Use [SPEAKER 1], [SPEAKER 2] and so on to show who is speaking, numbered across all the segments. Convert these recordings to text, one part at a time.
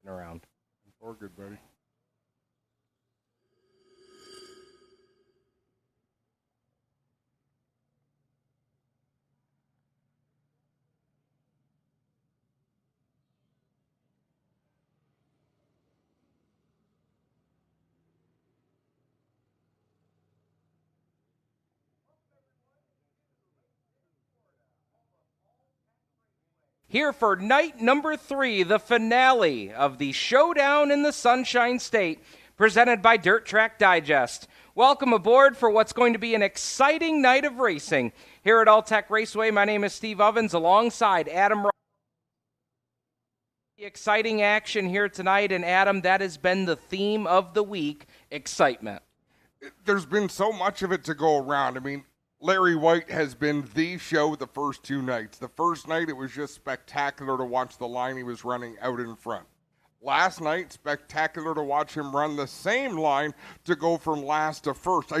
[SPEAKER 1] around.
[SPEAKER 2] Or good, buddy.
[SPEAKER 1] Here for night number 3, the finale of the Showdown in the Sunshine State, presented by Dirt Track Digest. Welcome aboard for what's going to be an exciting night of racing. Here at All-Tech Raceway, my name is Steve Ovens, alongside Adam. Exciting action here tonight, and Adam, that has been the theme of the week, excitement.
[SPEAKER 2] There's been so much of it to go around. I mean, Larry White has been the show the first 2 nights. The first night, it was just spectacular to watch the line he was running out in front. Last night, spectacular to watch him run the same line to go from last to first. I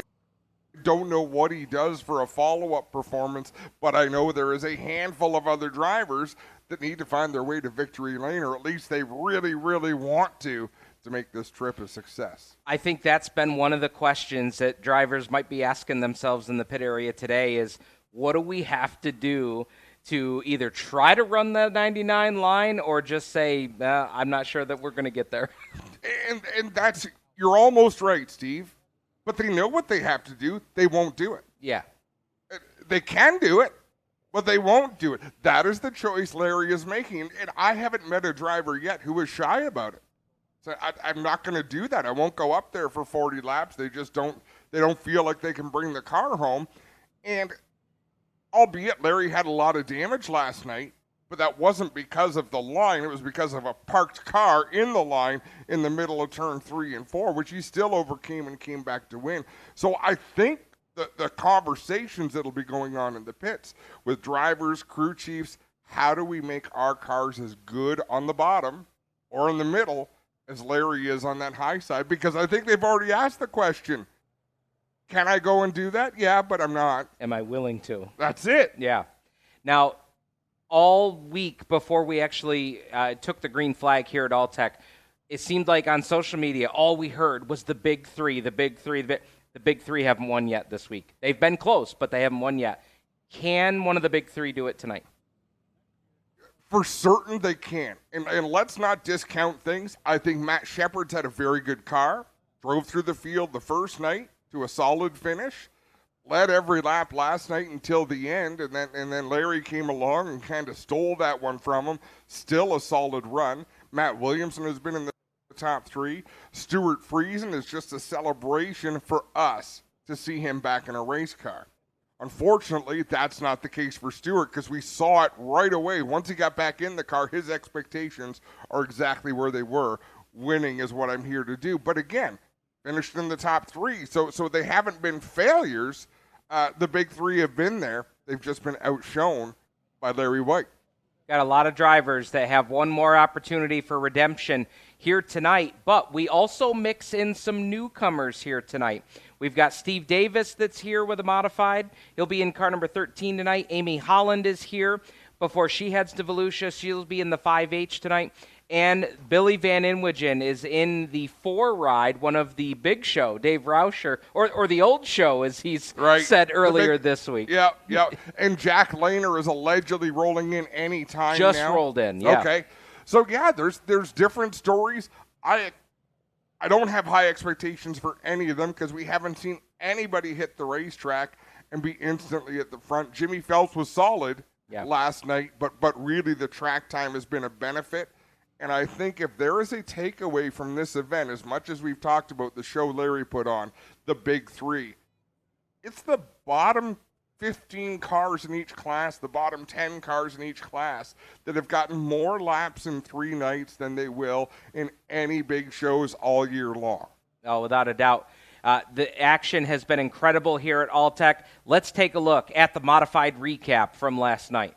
[SPEAKER 2] don't know what he does for a follow-up performance, but I know there is a handful of other drivers that need to find their way to victory lane, or at least they really, really want to make this trip a success.
[SPEAKER 1] I think that's been one of the questions that drivers might be asking themselves in the pit area today is, what do we have to do to either try to run the 99 line or just say, I'm not sure that we're going to get there.
[SPEAKER 2] And that's, you're almost right, Steve. But they know what they have to do. They won't do it.
[SPEAKER 1] Yeah.
[SPEAKER 2] They can do it, but they won't do it. That is the choice Larry is making. And I haven't met a driver yet who is shy about it. So I'm not going to do that. I won't go up there for 40 laps. They just don't feel like they can bring the car home. And albeit Larry had a lot of damage last night, but that wasn't because of the line. It was because of a parked car in the line in the middle of turn 3 and 4, which he still overcame and came back to win. So I think the conversations that'll be going on in the pits with drivers, crew chiefs, how do we make our cars as good on the bottom or in the middle as Larry is on that high side? Because I think they've already asked the question, can I go and do that? Yeah, but I'm not.
[SPEAKER 1] Am I willing to?
[SPEAKER 2] That's it.
[SPEAKER 1] Yeah. Now, all week before we actually took the green flag here at All-Tech, it seemed like on social media, all we heard was the big three, the big three. The big three haven't won yet this week. They've been close, but they haven't won yet. Can one of the big three do it tonight?
[SPEAKER 2] For certain they can. And let's not discount things. I think Matt Shepard's had a very good car. Drove through the field the first night to a solid finish. Led every lap last night until the end. And then Larry came along and kind of stole that one from him. Still a solid run. Matt Williamson has been in the top 3. Stuart Friesen is just a celebration for us to see him back in a race car. Unfortunately, that's not the case for Stewart because we saw it right away. Once he got back in the car, his expectations are exactly where they were. Winning is what I'm here to do. But again, finished in the top 3. So they haven't been failures. The big 3 have been there. They've just been outshone by Larry White.
[SPEAKER 1] Got a lot of drivers that have one more opportunity for redemption here tonight, but we also mix in some newcomers here tonight. We've got Steve Davis that's here with a modified. He'll be in car number 13 tonight. Amy Holland is here before she heads to Volusia. She'll be in the 5H tonight. And Billy Van Inwagen is in the 4 ride, one of the big show, Dave Rauscher, or the old show, as he's said earlier this week.
[SPEAKER 2] Yeah. And Jack Lehner is allegedly rolling in any time now.
[SPEAKER 1] Just rolled in, yeah.
[SPEAKER 2] Okay. So, yeah, there's different stories. I don't have high expectations for any of them because we haven't seen anybody hit the racetrack and be instantly at the front. Jimmy Phelps was solid last night, but really the track time has been a benefit. And I think if there is a takeaway from this event, as much as we've talked about the show Larry put on, the big 3, it's the bottom 15 cars in each class, the bottom 10 cars in each class that have gotten more laps in 3 nights than they will in any big shows all year long.
[SPEAKER 1] Oh, without a doubt. The action has been incredible here at All-Tech. Let's take a look at the modified recap from last night.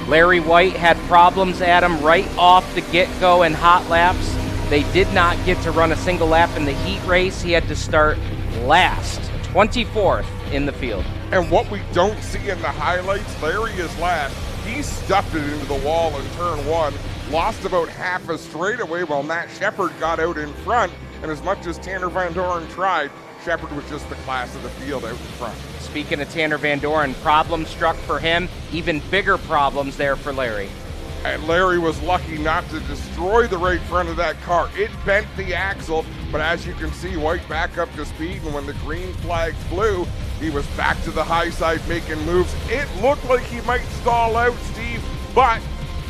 [SPEAKER 1] Larry White had problems, Adam, right off the get-go in hot laps. They did not get to run a single lap in the heat race. He had to start last, 24th in the field.
[SPEAKER 2] And what we don't see in the highlights, Larry is last. He stuffed it into the wall in turn one, lost about half a straightaway while Matt Shepard got out in front. And as much as Tanner Van Doren tried, Shepard was just the class of the field out in front.
[SPEAKER 1] Speaking of Tanner Van Doren, problems struck for him, even bigger problems there for Larry.
[SPEAKER 2] And Larry was lucky not to destroy the right front of that car. It bent the axle, but as you can see, White back up to speed, and when the green flag flew, he was back to the high side making moves. It looked like he might stall out, Steve, but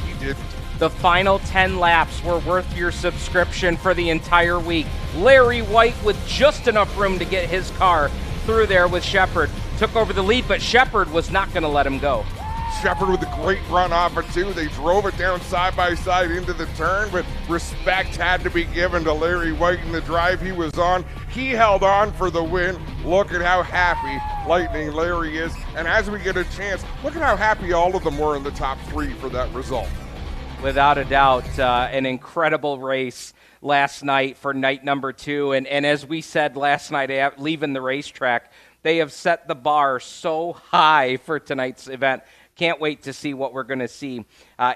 [SPEAKER 2] he didn't.
[SPEAKER 1] The final 10 laps were worth your subscription for the entire week. Larry White, with just enough room to get his car through there with Shepard, took over the lead, but Shepard was not going to let him go.
[SPEAKER 2] Shepard with a great run off of two. They drove it down side by side into the turn, but respect had to be given to Larry White in the drive he was on. He held on for the win. Look at how happy Lightning Larry is. And as we get a chance, look at how happy all of them were in the top three for that result.
[SPEAKER 1] Without a doubt, an incredible race last night for night number 2. And as we said last night, leaving the racetrack, they have set the bar so high for tonight's event. Can't wait to see what we're going to see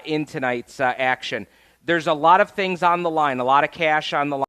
[SPEAKER 1] in tonight's action. There's a lot of things on the line, a lot of cash on the line.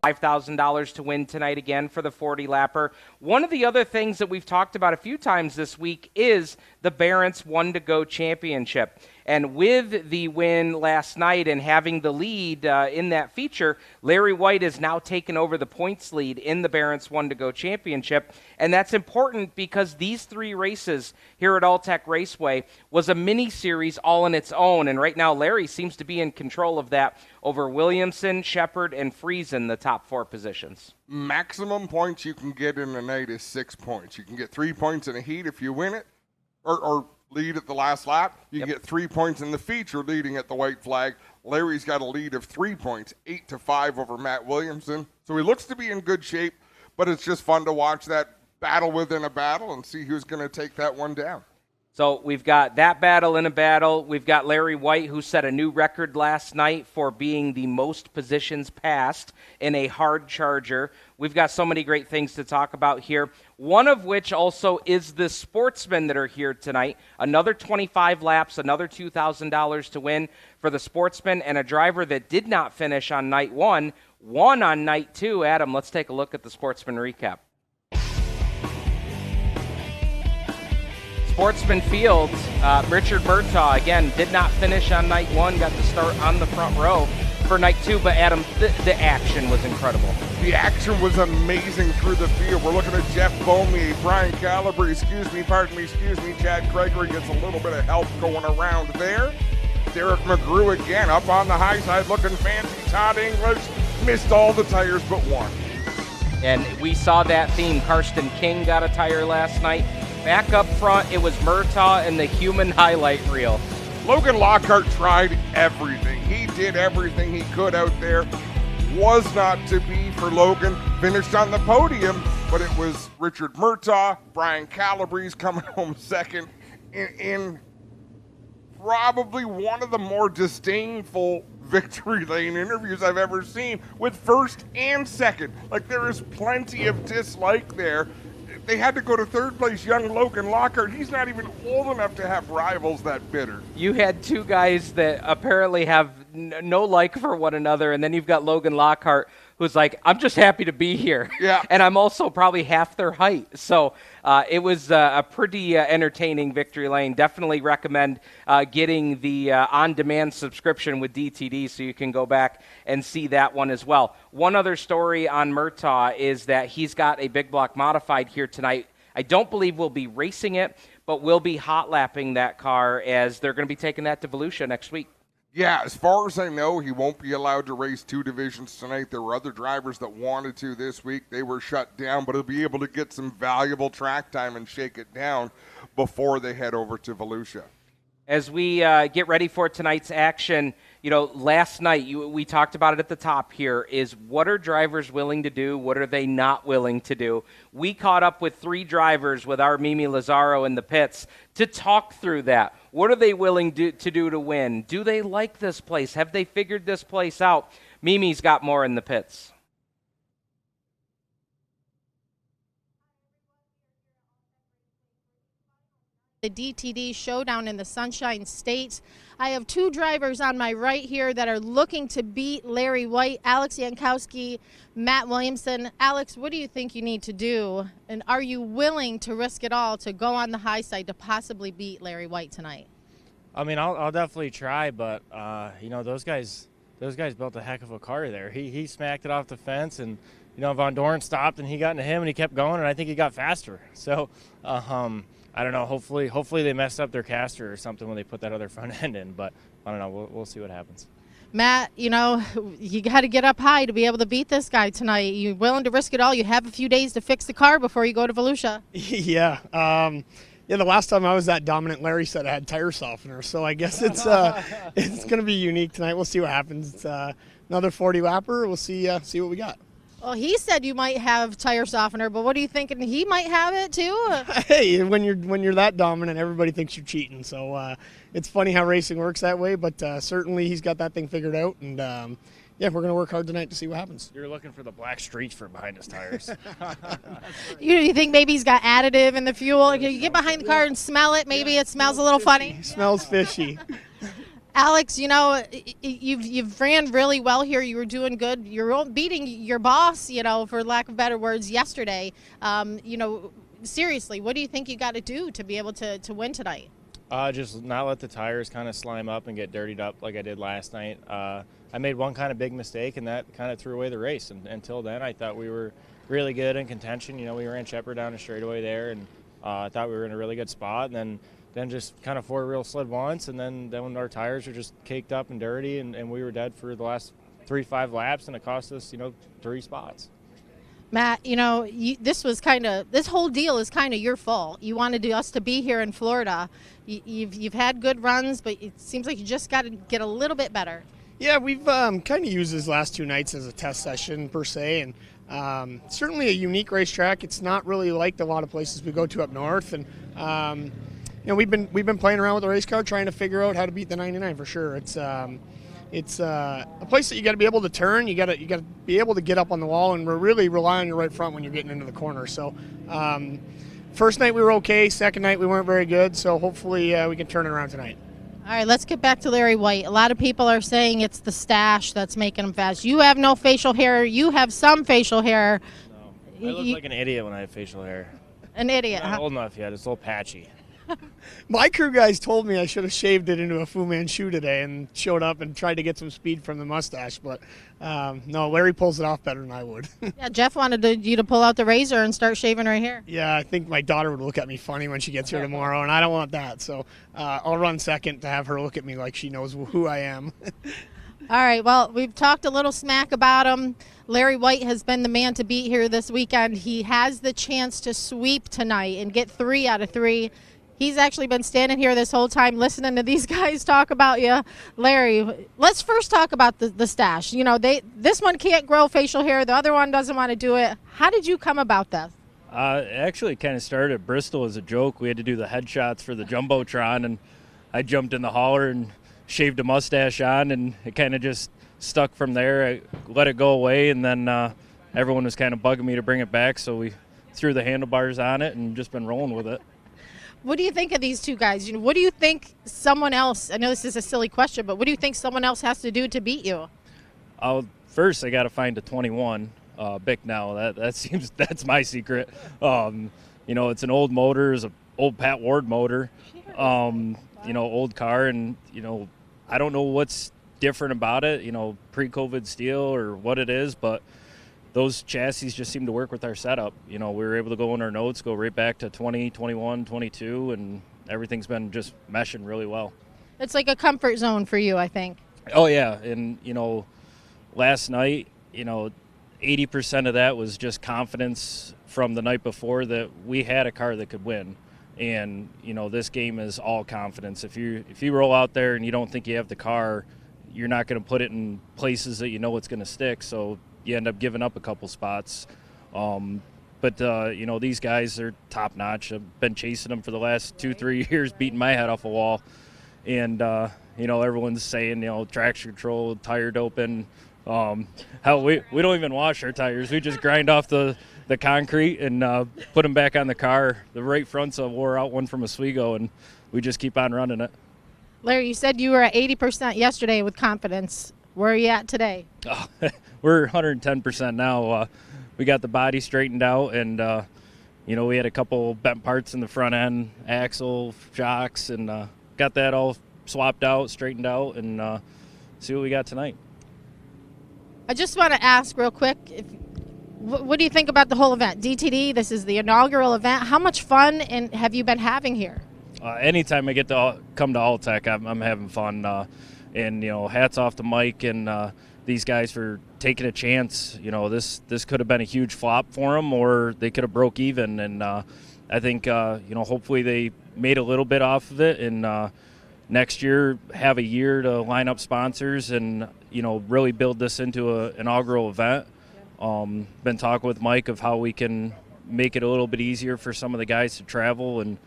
[SPEAKER 1] $5,000 to win tonight again for the 40-lapper. One of the other things that we've talked about a few times this week is the Barron's One to Go Championship. And with the win last night and having the lead in that feature, Larry White has now taken over the points lead in the Barron's One to Go Championship. And that's important because these 3 races here at Alltech Raceway was a mini-series all on its own. And right now, Larry seems to be in control of that over Williamson, Shepard, and Friesen, the top 4 positions.
[SPEAKER 2] Maximum points you can get in a night is 6 points. You can get 3 points in a heat if you win it, or lead at the last lap. You get 3 points in the feature leading at the white flag. Larry's got a lead of 3 points, 8-5 over Matt Williamson. So he looks to be in good shape, but it's just fun to watch that battle within a battle and see who's going to take that one down.
[SPEAKER 1] So we've got that battle in a battle. We've got Larry White, who set a new record last night for being the most positions passed in a hard charger. We've got so many great things to talk about here, one of which also is the Sportsmen that are here tonight. Another 25 laps, another $2,000 to win for the Sportsmen, and a driver that did not finish on night 1, won on night 2. Adam, let's take a look at the Sportsman recap. Sportsman Field, Richard Murtaugh, again, did not finish on night 1, got the start on the front row for night 2, but Adam, the action was incredible.
[SPEAKER 2] The action was amazing through the field. We're looking at Jeff Beaumier, Brian Calabry, excuse me, Chad Gregory gets a little bit of help going around there. Derek McGrew again up on the high side looking fancy. Todd English missed all the tires but one.
[SPEAKER 1] And we saw that theme. Karsten King got a tire last night. Back up front, it was Murtaugh and the human highlight reel.
[SPEAKER 2] Logan Lockhart tried everything. He did everything he could out there. Was not to be for Logan. Finished on the podium, but it was Richard Murtaugh, Brian Calabry's coming home second in probably one of the more disdainful victory lane interviews I've ever seen, with first and second. Like, there is plenty of dislike there. They had to go to third place, young Logan Lockhart. He's not even old enough to have rivals that bitter.
[SPEAKER 1] You had 2 guys that apparently have no like for one another, and then you've got Logan Lockhart, who's like, I'm just happy to be here.
[SPEAKER 2] Yeah.
[SPEAKER 1] And I'm also probably half their height. So it was a pretty entertaining victory lane. Definitely recommend getting the on-demand subscription with DTD so you can go back and see that one as well. One other story on Murtaugh is that he's got a big block modified here tonight. I don't believe we'll be racing it, but we'll be hot lapping that car as they're going to be taking that to Volusia next week.
[SPEAKER 2] Yeah, as far as I know, he won't be allowed to race 2 divisions tonight. There were other drivers that wanted to this week. They were shut down, but he'll be able to get some valuable track time and shake it down before they head over to Volusia.
[SPEAKER 1] As we get ready for tonight's action, you know, last night, we talked about it at the top here, is what are drivers willing to do? What are they not willing to do? We caught up with 3 drivers with our Mimi Lazaro in the pits to talk through that. What are they willing to do to win? Do they like this place? Have they figured this place out? Mimi's got more in the pits.
[SPEAKER 3] The DTD Showdown in the Sunshine State. I have two drivers on my right here that are looking to beat Larry White, Alex Yankowski, Matt Williamson. Alex, what do you think you need to do? And are you willing to risk it all to go on the high side to possibly beat Larry White tonight?
[SPEAKER 4] I mean, I'll definitely try, but those guys built a heck of a car there. He smacked it off the fence, and Von Dorn stopped, and he got into him, and he kept going, and I think he got faster. So, I don't know. Hopefully they messed up their caster or something when they put that other front end in, but I don't know. We'll see what happens.
[SPEAKER 3] Matt, you got to get up high to be able to beat this guy tonight. You willing to risk it all? You have a few days to fix the car before you go to Volusia.
[SPEAKER 5] Yeah. The last time I was that dominant, Larry said I had tire softener, so I guess it's going to be unique tonight. We'll see what happens. It's another 40-lapper. We'll see what we got.
[SPEAKER 3] Well, he said you might have tire softener, but what are you thinking? He might have it too?
[SPEAKER 5] Hey, when you're that dominant, everybody thinks you're cheating. So it's funny how racing works that way, but certainly he's got that thing figured out, and we're going to work hard tonight to see what happens.
[SPEAKER 4] You're looking for the black streaks for behind his tires.
[SPEAKER 3] You think maybe he's got additive in the fuel? You get behind the car and smell it. Maybe it smells a little funny.
[SPEAKER 5] It smells fishy.
[SPEAKER 3] Alex, you've ran really well here. You were doing good. You're beating your boss, for lack of better words, yesterday. Seriously, what do you think you got to do to be able to win tonight?
[SPEAKER 4] Just not let the tires kind of slime up and get dirtied up like I did last night. I made one kind of big mistake, and that kind of threw away the race. And until then, I thought we were really good in contention. We ran Shepard down the straightaway there, and I thought we were in a really good spot. And then just kind of four-wheel slid once, and then when our tires were just caked up and dirty, and we were dead for the last 3-5 laps, and it cost us, 3 spots.
[SPEAKER 3] Matt, this whole deal is kind of your fault. You wanted us to be here in Florida. You've had good runs, but it seems like you just got to get a little bit better.
[SPEAKER 5] Yeah, we've kind of used these last 2 nights as a test session per se, and certainly a unique racetrack. It's not really like a lot of places we go to up north, and we've been playing around with the race car, trying to figure out how to beat the 99 for sure. It's a place that you got to be able to turn. You got to be able to get up on the wall, and really rely on your right front when you're getting into the corner. So, first night we were okay. Second night we weren't very good. So hopefully we can turn it around tonight.
[SPEAKER 3] All right, let's get back to Larry White. A lot of people are saying it's the stash that's making him fast. You have no facial hair. You have some facial hair.
[SPEAKER 4] No, I look like an idiot when I have facial hair.
[SPEAKER 3] An idiot.
[SPEAKER 4] Not old enough yet. It's a little patchy.
[SPEAKER 5] My crew guys told me I should have shaved it into a Fu Manchu today and showed up and tried to get some speed from the mustache, but no, Larry pulls it off better than I would.
[SPEAKER 3] Yeah, Jeff wanted you to pull out the razor and start shaving right here.
[SPEAKER 5] Yeah, I think my daughter would look at me funny when she gets here tomorrow, and I don't want that, so I'll run second to have her look at me like she knows who I am.
[SPEAKER 3] All right, well, we've talked a little smack about him. Larry White has been the man to beat here this weekend. He has the chance to sweep tonight and get 3 out of 3. He's actually been standing here this whole time listening to these guys talk about you. Larry, let's first talk about the stash. This one can't grow facial hair. The other one doesn't want to do it. How did you come about that?
[SPEAKER 6] Actually, kind of started at Bristol as a joke. We had to do the headshots for the Jumbotron, and I jumped in the hauler and shaved a mustache on, and it kind of just stuck from there. I let it go away, and then everyone was kind of bugging me to bring it back, so we threw the handlebars on it and just been rolling with it.
[SPEAKER 3] What do you think of these two guys? What do you think someone else, I know this is a silly question, but what do you think someone else has to do to beat you?
[SPEAKER 6] First, I got to find a 21 Bicknell. That's my secret. It's an old motor, it's an old Pat Ward motor, old car, and, I don't know what's different about it, pre-COVID steel or what it is, but those chassis just seem to work with our setup. We were able to go in our notes, go right back to 20, 21, 22, and everything's been just meshing really well.
[SPEAKER 3] It's like a comfort zone for you, I think.
[SPEAKER 6] Oh, yeah. And, last night, 80% of that was just confidence from the night before that we had a car that could win. And, this game is all confidence. If you roll out there and you don't think you have the car, you're not going to put it in places that it's going to stick. So you end up giving up a couple spots. But these guys are top notch. I've been chasing them for the last 2-3 years, beating my head off a wall. And, everyone's saying, traction control, tire doping, Hell, we don't even wash our tires. We just grind off the concrete and put them back on the car. The right front's wore out one from Oswego, and we just keep on running it.
[SPEAKER 3] Larry, you said you were at 80% yesterday with confidence. Where are you at today?
[SPEAKER 6] We're 110% now. We got the body straightened out, and we had a couple bent parts in the front end, axle, shocks, and got that all swapped out, straightened out, and see what we got tonight.
[SPEAKER 3] I just want to ask real quick, what do you think about the whole event? DTD, this is the inaugural event. How much fun have you been having here?
[SPEAKER 6] Anytime I get to come to Alltech, I'm having fun. And hats off to Mike and these guys for taking a chance. This could have been a huge flop for them, or they could have broke even. And I think hopefully they made a little bit off of it, and next year have a year to line up sponsors and really build this into an inaugural event. Been talking with Mike of how we can make it a little bit easier for some of the guys to travel, and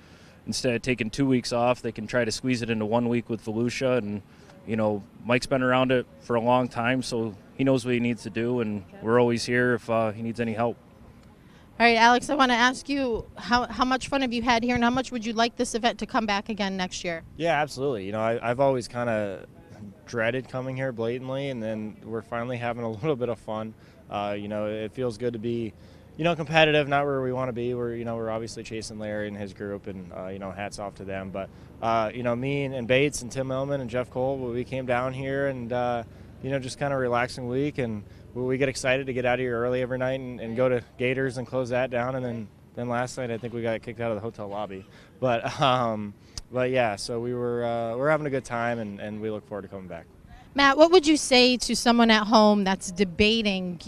[SPEAKER 6] instead of taking 2 weeks off, they can try to squeeze it into 1 week with Volusia. And Mike's been around it for a long time, so he knows what he needs to do, and we're always here if he needs any help.
[SPEAKER 3] All right, Alex, I want to ask you, how much fun have you had here, and how much would you like this event to come back again next year?
[SPEAKER 4] Yeah, absolutely. I've always kind of dreaded coming here blatantly, and then we're finally having a little bit of fun. It feels good to be, competitive, not where we want to be. We're obviously chasing Larry and his group, and hats off to them. But me and Bates and Tim Millman and Jeff Cole, we came down here and just kind of relaxing week, and we get excited to get out of here early every night and go to Gators and close that down. And then last night I think we got kicked out of the hotel lobby. But yeah, so we're having a good time, and we look forward to coming back.
[SPEAKER 3] Matt, what would you say to someone at home that's debating,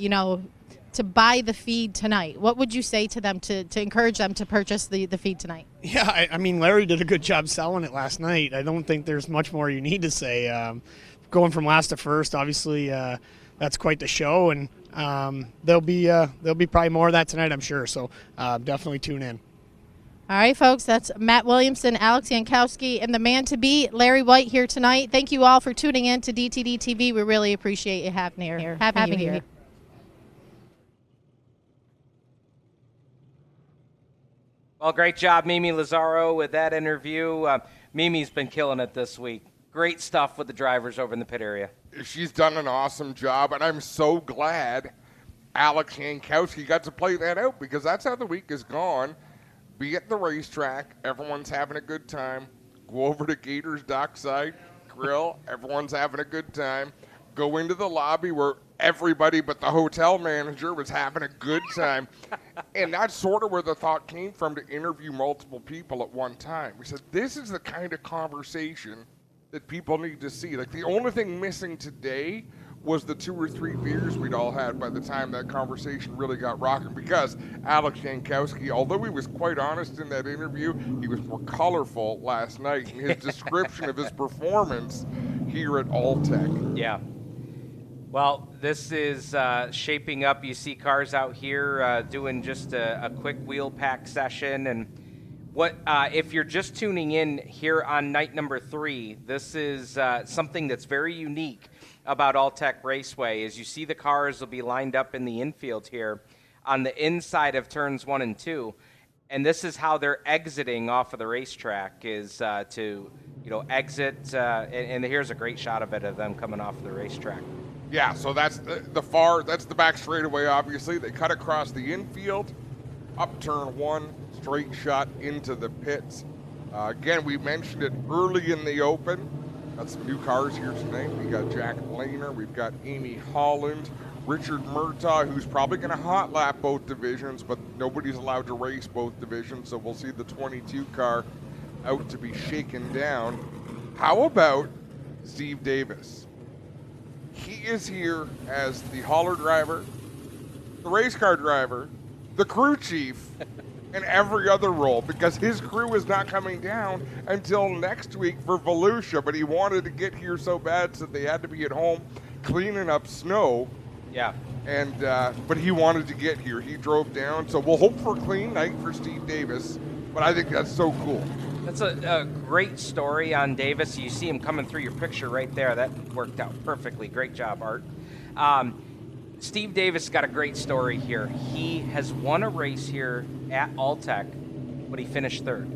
[SPEAKER 3] to buy the feed tonight? What would you say to them to encourage them to purchase the feed tonight?
[SPEAKER 5] Yeah, I mean, Larry did a good job selling it last night. I don't think there's much more you need to say. Going from last to first, obviously, that's quite the show, and there'll be probably more of that tonight, I'm sure. So definitely tune in.
[SPEAKER 3] All right, folks, that's Matt Williamson, Alex Yankowski, and the man to beat, Larry White, here tonight. Thank you all for tuning in to DTD TV. We really appreciate you having you here.
[SPEAKER 1] Well, great job, Mimi Lazaro, with that interview. Mimi's been killing it this week. Great stuff with the drivers over in the pit area.
[SPEAKER 2] She's done an awesome job, and I'm so glad Alex Yankowski got to play that out, because that's how the week is gone. Be at the racetrack, everyone's having a good time. Go over to Gators Dockside Grill, everyone's having a good time. Go into the lobby where everybody but the hotel manager was having a good time. And that's sort of where the thought came from, to interview multiple people at one time. We said, this is the kind of conversation that people need to see. Like, the only thing missing today was the 2 or 3 beers we'd all had by the time that conversation really got rocking, because Alex Yankowski, although he was quite honest in that interview, he was more colorful last night in his description of his performance here at Alltech.
[SPEAKER 1] Yeah. Well, this is shaping up. You see cars out here doing just a quick wheel pack session. And what if you're just tuning in here on night number 3, this is something that's very unique about Alltech Raceway. As you see, the cars will be lined up in the infield here on the inside of turns 1 and 2. And this is how they're exiting off of the racetrack, is to exit. And here's a great shot of it, of them coming off of the racetrack.
[SPEAKER 2] Yeah, so that's that's the back straightaway, obviously. They cut across the infield, up turn 1, straight shot into the pits. Again, we mentioned it early in the open. Got some new cars here tonight. We got Jack Lehner, we've got Amy Holland, Richard Murtaugh, who's probably going to hot lap both divisions, but nobody's allowed to race both divisions, so we'll see the 22 car out to be shaken down. How about Steve Davis? He is here as the hauler driver, the race car driver, the crew chief, and every other role, because his crew is not coming down until next week for Volusia, but he wanted to get here so bad, so they had to be at home cleaning up snow.
[SPEAKER 1] Yeah.
[SPEAKER 2] And but he wanted to get here. He drove down, so we'll hope for a clean night for Steve Davis, but I think that's so cool.
[SPEAKER 1] That's a great story on Davis. You see him coming through your picture right there. That worked out perfectly. Great job, Art. Steve Davis got a great story here. He has won a race here at Alltech, but he finished third.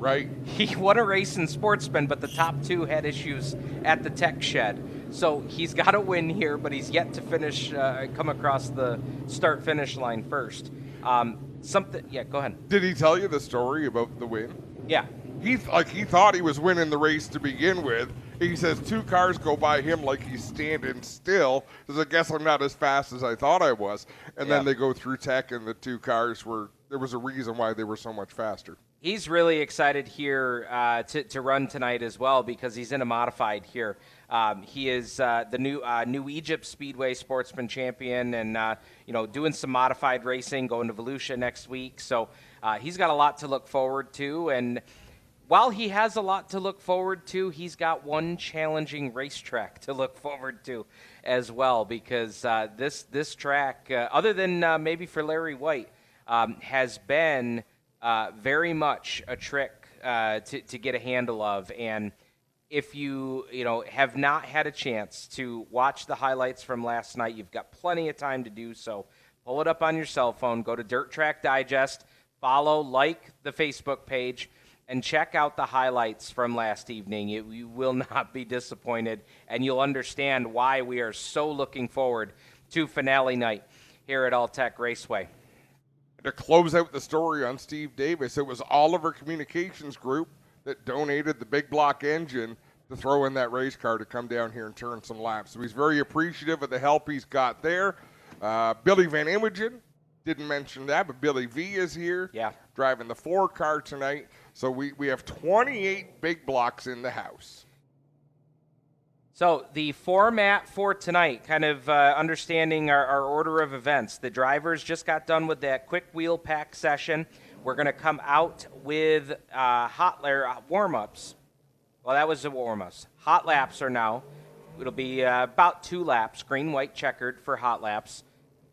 [SPEAKER 2] Right.
[SPEAKER 1] He won a race in Sportsman, but the top two had issues at the tech shed. So he's got a win here, but he's yet to finish, come across the start-finish line first. Yeah, go ahead.
[SPEAKER 2] Did he tell you the story about the win?
[SPEAKER 1] Yeah.
[SPEAKER 2] He thought he was winning the race to begin with. He says 2 cars go by him like he's standing still. He says, I guess I'm not as fast as I thought I was. And then they go through tech, and the 2 cars there was a reason why they were so much faster.
[SPEAKER 1] He's really excited here to run tonight as well because he's in a modified here. He is the New Egypt Speedway Sportsman champion and, doing some modified racing, going to Volusia next week. So he's got a lot to look forward to. And while he has a lot to look forward to, he's got one challenging racetrack to look forward to as well because this track, other than maybe for Larry White, has been very much a trick to get a handle of. And if you have not had a chance to watch the highlights from last night, you've got plenty of time to do so. Pull it up on your cell phone, go to Dirt Track Digest, follow, like the Facebook page, and check out the highlights from last evening. You will not be disappointed, and you'll understand why we are so looking forward to finale night here at Alltech Raceway.
[SPEAKER 2] To close out the story on Steve Davis, it was Oliver Communications Group that donated the big block engine to throw in that race car to come down here and turn some laps. So he's very appreciative of the help he's got there. Billy Van Imogen, didn't mention that, but Billy V is here, driving the 4 car tonight. So we have 28 big blocks in the house.
[SPEAKER 1] So the format for tonight, kind of understanding our order of events. The drivers just got done with that quick wheel pack session. We're going to come out with warm-ups. Well, that was the warm-ups. Hot laps are now. It'll be about 2 laps, green, white, checkered for hot laps.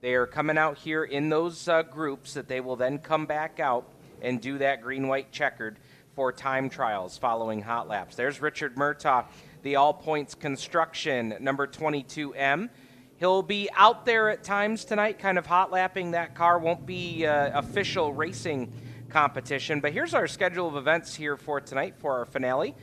[SPEAKER 1] They are coming out here in those groups that they will then come back out and do that green, white, checkered for time trials following hot laps. There's Richard Murtaugh, the All Points Construction, number 22M. He'll be out there at times tonight, kind of hot lapping that car. Won't be official racing competition. But here's our schedule of events here for tonight for our finale.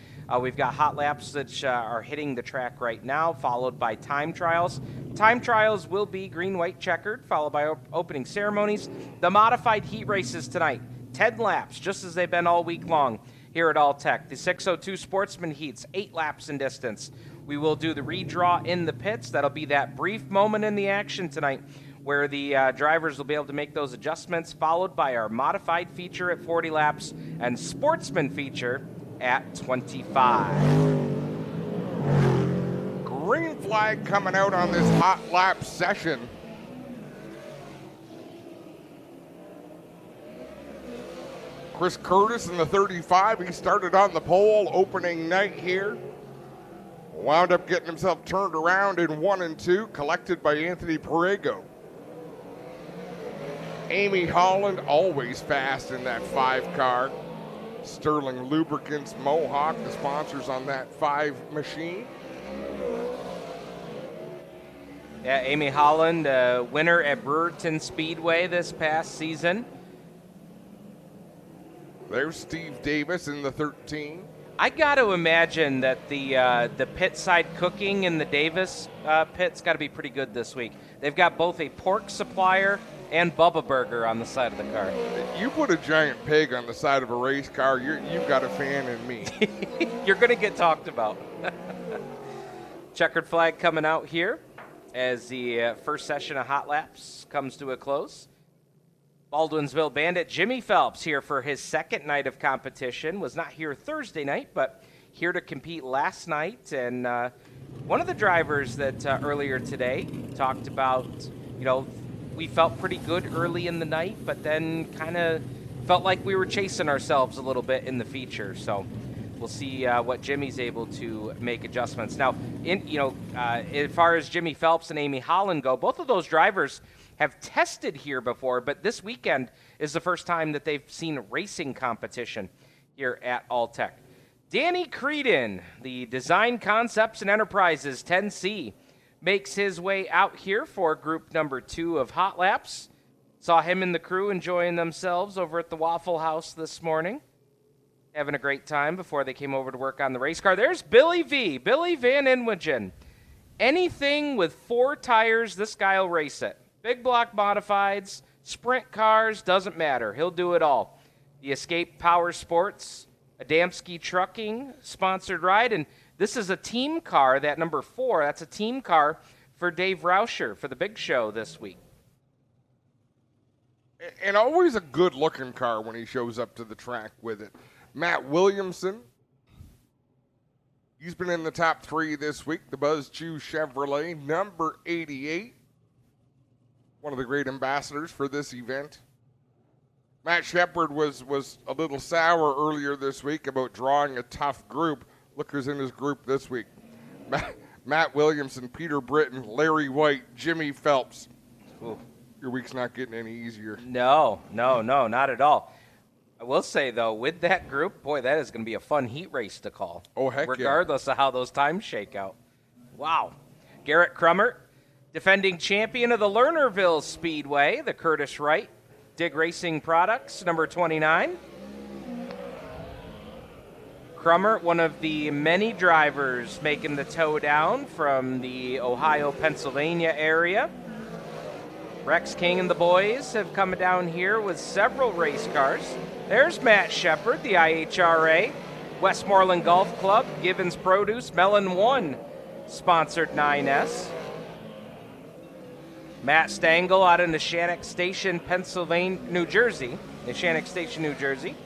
[SPEAKER 1] We've got hot laps that are hitting the track right now, followed by time trials. Time trials will be green, white, checkered, followed by opening ceremonies. The modified heat races tonight, 10 laps, just as they've been all week long here at Alltech. The 602 Sportsman heats, 8 laps in distance. We will do the redraw in the pits. That'll be that brief moment in the action tonight where the drivers will be able to make those adjustments, followed by our modified feature at 40 laps and Sportsman feature at 25.
[SPEAKER 2] Green flag coming out on this hot lap session. Chris Curtis in the 35, he started on the pole opening night here. Wound up getting himself turned around in 1 and 2, collected by Anthony Perego. Amy Holland, always fast in that 5 car. Sterling Lubricants, Mohawk, the sponsors on that 5 machine.
[SPEAKER 1] Yeah, Amy Holland, winner at Brewerton Speedway this past season.
[SPEAKER 2] There's Steve Davis in the 13.
[SPEAKER 1] I got to imagine that the pit side cooking in the Davis pit's got to be pretty good this week. They've got both a pork supplier and Bubba Burger on the side of the car.
[SPEAKER 2] You put a giant pig on the side of a race car, you've got a fan in me.
[SPEAKER 1] You're going to get talked about. Checkered flag coming out here as the first session of hot laps comes to a close. Baldwinsville Bandit Jimmy Phelps here for his second night of competition. Was not here Thursday night, but here to compete last night. And one of the drivers that earlier today talked about, we felt pretty good early in the night, but then kind of felt like we were chasing ourselves a little bit in the feature. So we'll see what Jimmy's able to make adjustments. Now, as far as Jimmy Phelps and Amy Holland go, both of those drivers have tested here before, but this weekend is the first time that they've seen racing competition here at Alltech. Danny Creedon, the Design Concepts and Enterprises 10C makes his way out here for group number 2 of Hot Laps. Saw him and the crew enjoying themselves over at the Waffle House this morning, having a great time before they came over to work on the race car. There's Billy Van Inwagen. Anything with 4 tires, this guy will race it. Big block modifieds, sprint cars, doesn't matter. He'll do it all. The Escape Power Sports, Adamski Trucking sponsored ride, and this is a team car, that number 4. That's a team car for Dave Rauscher for the big show this week.
[SPEAKER 2] And always a good-looking car when he shows up to the track with it. Matt Williamson, he's been in the top 3 this week. The Buzz Chew Chevrolet, number 88. One of the great ambassadors for this event. Matt Shepard was a little sour earlier this week about drawing a tough group. Look who's in his group this week. Matt Williamson, Peter Britton, Larry White, Jimmy Phelps.
[SPEAKER 1] Ooh.
[SPEAKER 2] Your week's not getting any easier.
[SPEAKER 1] No, not at all. I will say, though, with that group, boy, that is going to be a fun heat race to call.
[SPEAKER 2] Oh, heck
[SPEAKER 1] regardless of how those times shake out. Wow. Garrett Crummert, defending champion of the Lernerville Speedway, the Curtis Wright Dig Racing Products, number 29. Crummert, one of the many drivers making the tow down from the Ohio, Pennsylvania area. Rex King and the boys have come down here with several race cars. There's Matt Shepard, the IHRA, Westmoreland Golf Club, Givens Produce, Mellon One, sponsored 9S. Matt Stengel out of Neshannock Station, New Jersey.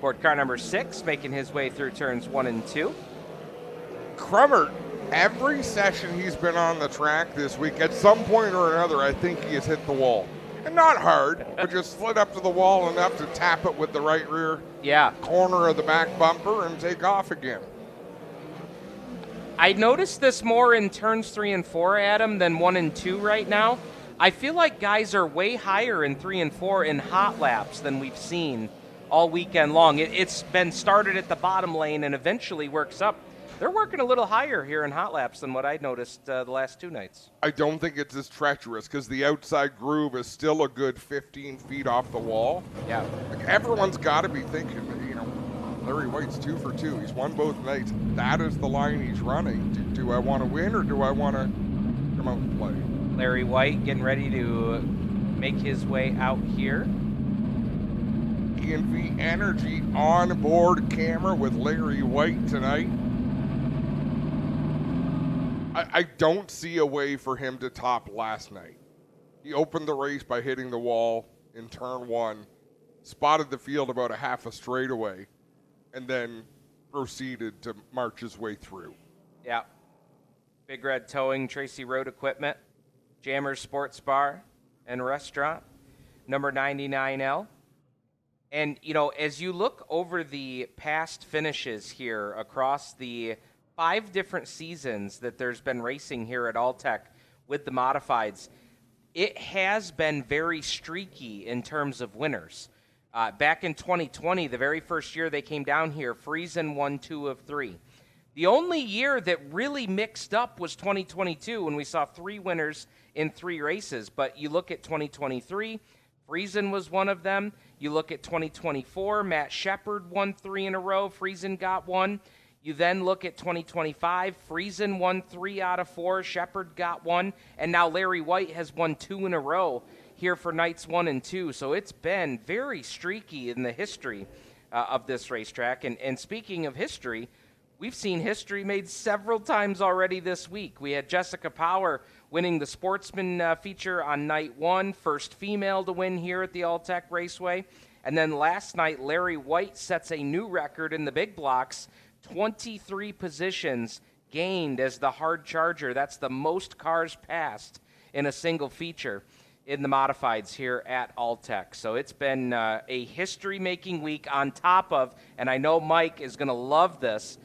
[SPEAKER 1] Board car number 6, making his way through turns 1 and 2.
[SPEAKER 2] Crummert, every session he's been on the track this week, at some point or another, I think he has hit the wall. And not hard, but just slid up to the wall enough to tap it with the right rear corner of the back bumper and take off again.
[SPEAKER 1] I noticed this more in turns 3 and 4, Adam, than 1 and 2 right now. I feel like guys are way higher in 3 and 4 in hot laps than we've seen all weekend long. It's been started at the bottom lane and eventually works up. They're working a little higher here in hot laps than what I noticed the last 2 nights.
[SPEAKER 2] I don't think it's as treacherous because the outside groove is still a good 15 feet off the wall.
[SPEAKER 1] Yeah.
[SPEAKER 2] Like everyone's got to be thinking, Larry White's 2 for 2. He's won both nights. That is the line he's running. Do I want to win or do I want to come out and play?
[SPEAKER 1] Larry White getting ready to make his way out here.
[SPEAKER 2] ENV Energy on-board camera with Larry White tonight. I don't see a way for him to top last night. He opened the race by hitting the wall in turn 1, spotted the field about a half a straightaway, and then proceeded to march his way through.
[SPEAKER 1] Yeah. Big Red Towing, Tracy Road Equipment, Jammers Sports Bar and Restaurant, number 99L. And, as you look over the past finishes here across the 5 different seasons that there's been racing here at Alltech with the modifieds, it has been very streaky in terms of winners. Back in 2020, the very first year they came down here, Friesen won 2 of 3. The only year that really mixed up was 2022 when we saw 3 winners in 3 races. But you look at 2023, Friesen was one of them. You look at 2024, Matt Shepard won 3 in a row. Friesen got 1. You then look at 2025, Friesen won 3 out of 4, Shepard got 1, and now Larry White has won 2 in a row here for nights 1 and 2. So it's been very streaky in the history of this racetrack. And speaking of history, we've seen history made several times already this week. We had Jessica Power winning the Sportsman feature on night 1, first female to win here at the Alltech Raceway. And then last night, Larry White sets a new record in the big blocks, 23 positions gained as the hard charger. That's the most cars passed in a single feature in the modifieds here at Alltech. So it's been a history-making week on top of, and I know Mike is going to love this,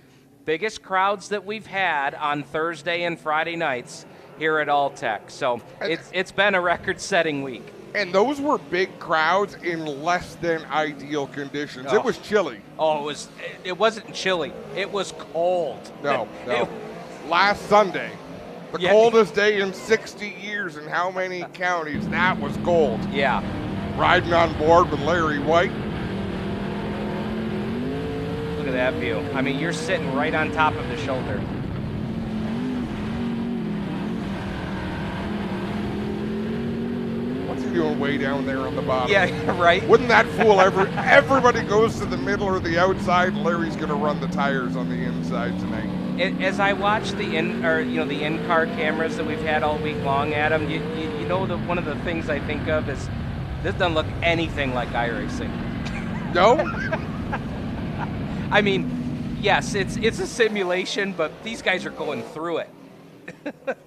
[SPEAKER 1] biggest crowds that we've had on Thursday and Friday nights here at Alltech. So it's been a record-setting week.
[SPEAKER 2] And those were big crowds in less than ideal conditions. It was chilly.
[SPEAKER 1] Oh, it wasn't chilly. It was cold.
[SPEAKER 2] No. Last Sunday, The
[SPEAKER 1] Yeah.
[SPEAKER 2] coldest day in 60 years in how many counties? That was cold.
[SPEAKER 1] Yeah.
[SPEAKER 2] Riding on board with Larry White.
[SPEAKER 1] Look at that view. I mean, you're sitting right on top of the shoulder.
[SPEAKER 2] What's he doing way down there on the bottom?
[SPEAKER 1] Yeah, right?
[SPEAKER 2] Wouldn't that fool everybody goes to the middle or the outside, and Larry's going to run the tires on the inside tonight.
[SPEAKER 1] As I watch the in-car cameras that we've had all week long, Adam, you know one of the things I think of is this doesn't look anything like iRacing.
[SPEAKER 2] No?
[SPEAKER 1] I mean, yes, it's a simulation, but these guys are going through it.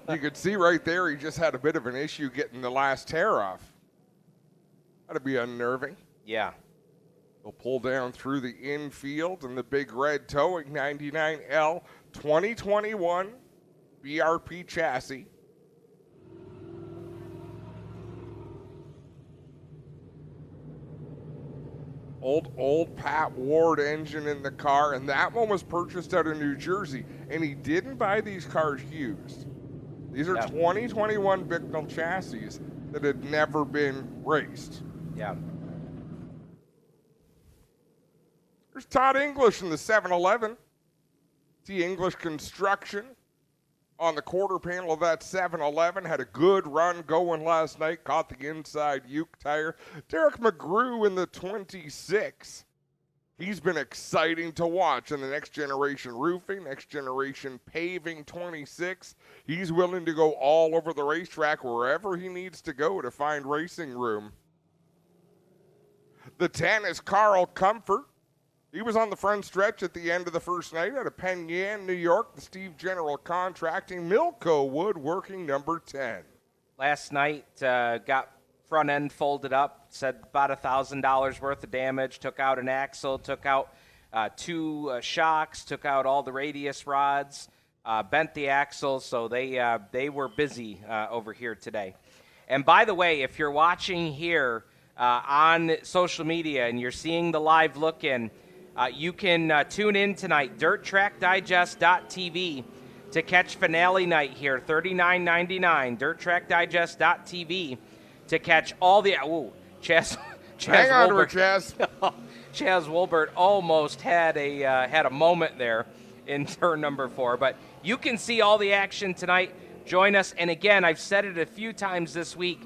[SPEAKER 2] You could see right there he just had a bit of an issue getting the last tear off. That'd be unnerving.
[SPEAKER 1] Yeah.
[SPEAKER 2] They'll pull down through the infield and the big red towing 99L 2021 BRP chassis. Old Pat Ward engine in the car, and that one was purchased out of New Jersey, and he didn't buy these cars used. These are 2021 Bicknell chassis that had never been raced.
[SPEAKER 1] Yeah.
[SPEAKER 2] There's Todd English in the 711. T. English Construction on the quarter panel of that 711. Had a good run going last night. Caught the inside uke tire. Derek McGrew in the 26. He's been exciting to watch in the Next Generation Roofing, Next Generation Paving 26. He's willing to go all over the racetrack wherever he needs to go to find racing room. The 10 is Carl Comfort. He was on the front stretch at the end of the first night out of Penn Yan, New York. The Steve General Contracting, Milko Woodworking, number 10.
[SPEAKER 1] Last night, got front end folded up, said about $1,000 worth of damage, took out an axle, took out two shocks, took out all the radius rods, bent the axle, so they were busy over here today. And by the way, if you're watching here on social media and you're seeing the live look-in, you can tune in tonight, dirttrackdigest.tv, to catch finale night here, $39.99, dirttrackdigest.tv, to catch all the... Ooh, Chaz
[SPEAKER 2] Hang on to
[SPEAKER 1] Wolbert.
[SPEAKER 2] her, Chaz.
[SPEAKER 1] Chaz Wolbert almost had a moment there in turn number 4. But you can see all the action tonight. Join us. And again, I've said it a few times this week.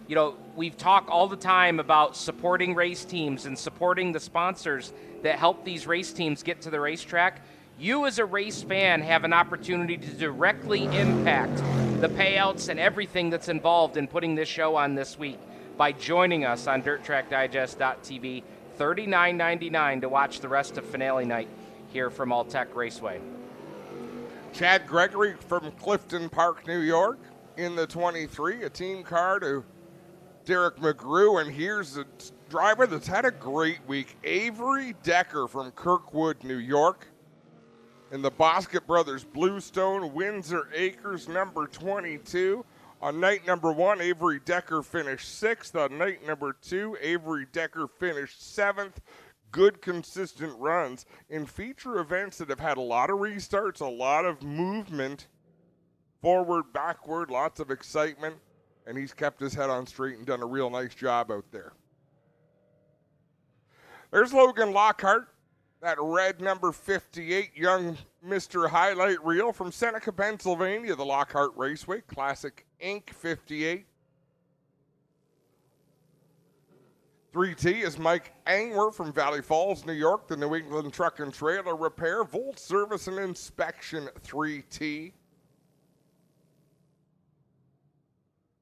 [SPEAKER 1] You know, we've talked all the time about supporting race teams and supporting the sponsors that help these race teams get to the racetrack. You as a race fan have an opportunity to directly impact the payouts and everything that's involved in putting this show on this week by joining us on dirttrackdigest.tv, $39.99 to watch the rest of finale night here from All-Tech Raceway.
[SPEAKER 2] Chad Gregory from Clifton Park, New York, in the 23, a team car to Derek McGrew, and here's a driver that's had a great week, Avery Decker from Kirkwood, New York, in the Bosket Brothers Bluestone Windsor Acres number 22. On night number 1, Avery Decker finished 6th. On night number 2, Avery Decker finished 7th. Good, consistent runs in feature events that have had a lot of restarts, a lot of movement, forward, backward, lots of excitement, and he's kept his head on straight and done a real nice job out there. There's Logan Lockhart, that red number 58, young Mr. Highlight Reel from Seneca, Pennsylvania, the Lockhart Raceway, Classic Inc. 58. 3T is Mike Angwer from Valley Falls, New York, the New England Truck and Trailer Repair, Volt Service and Inspection 3T.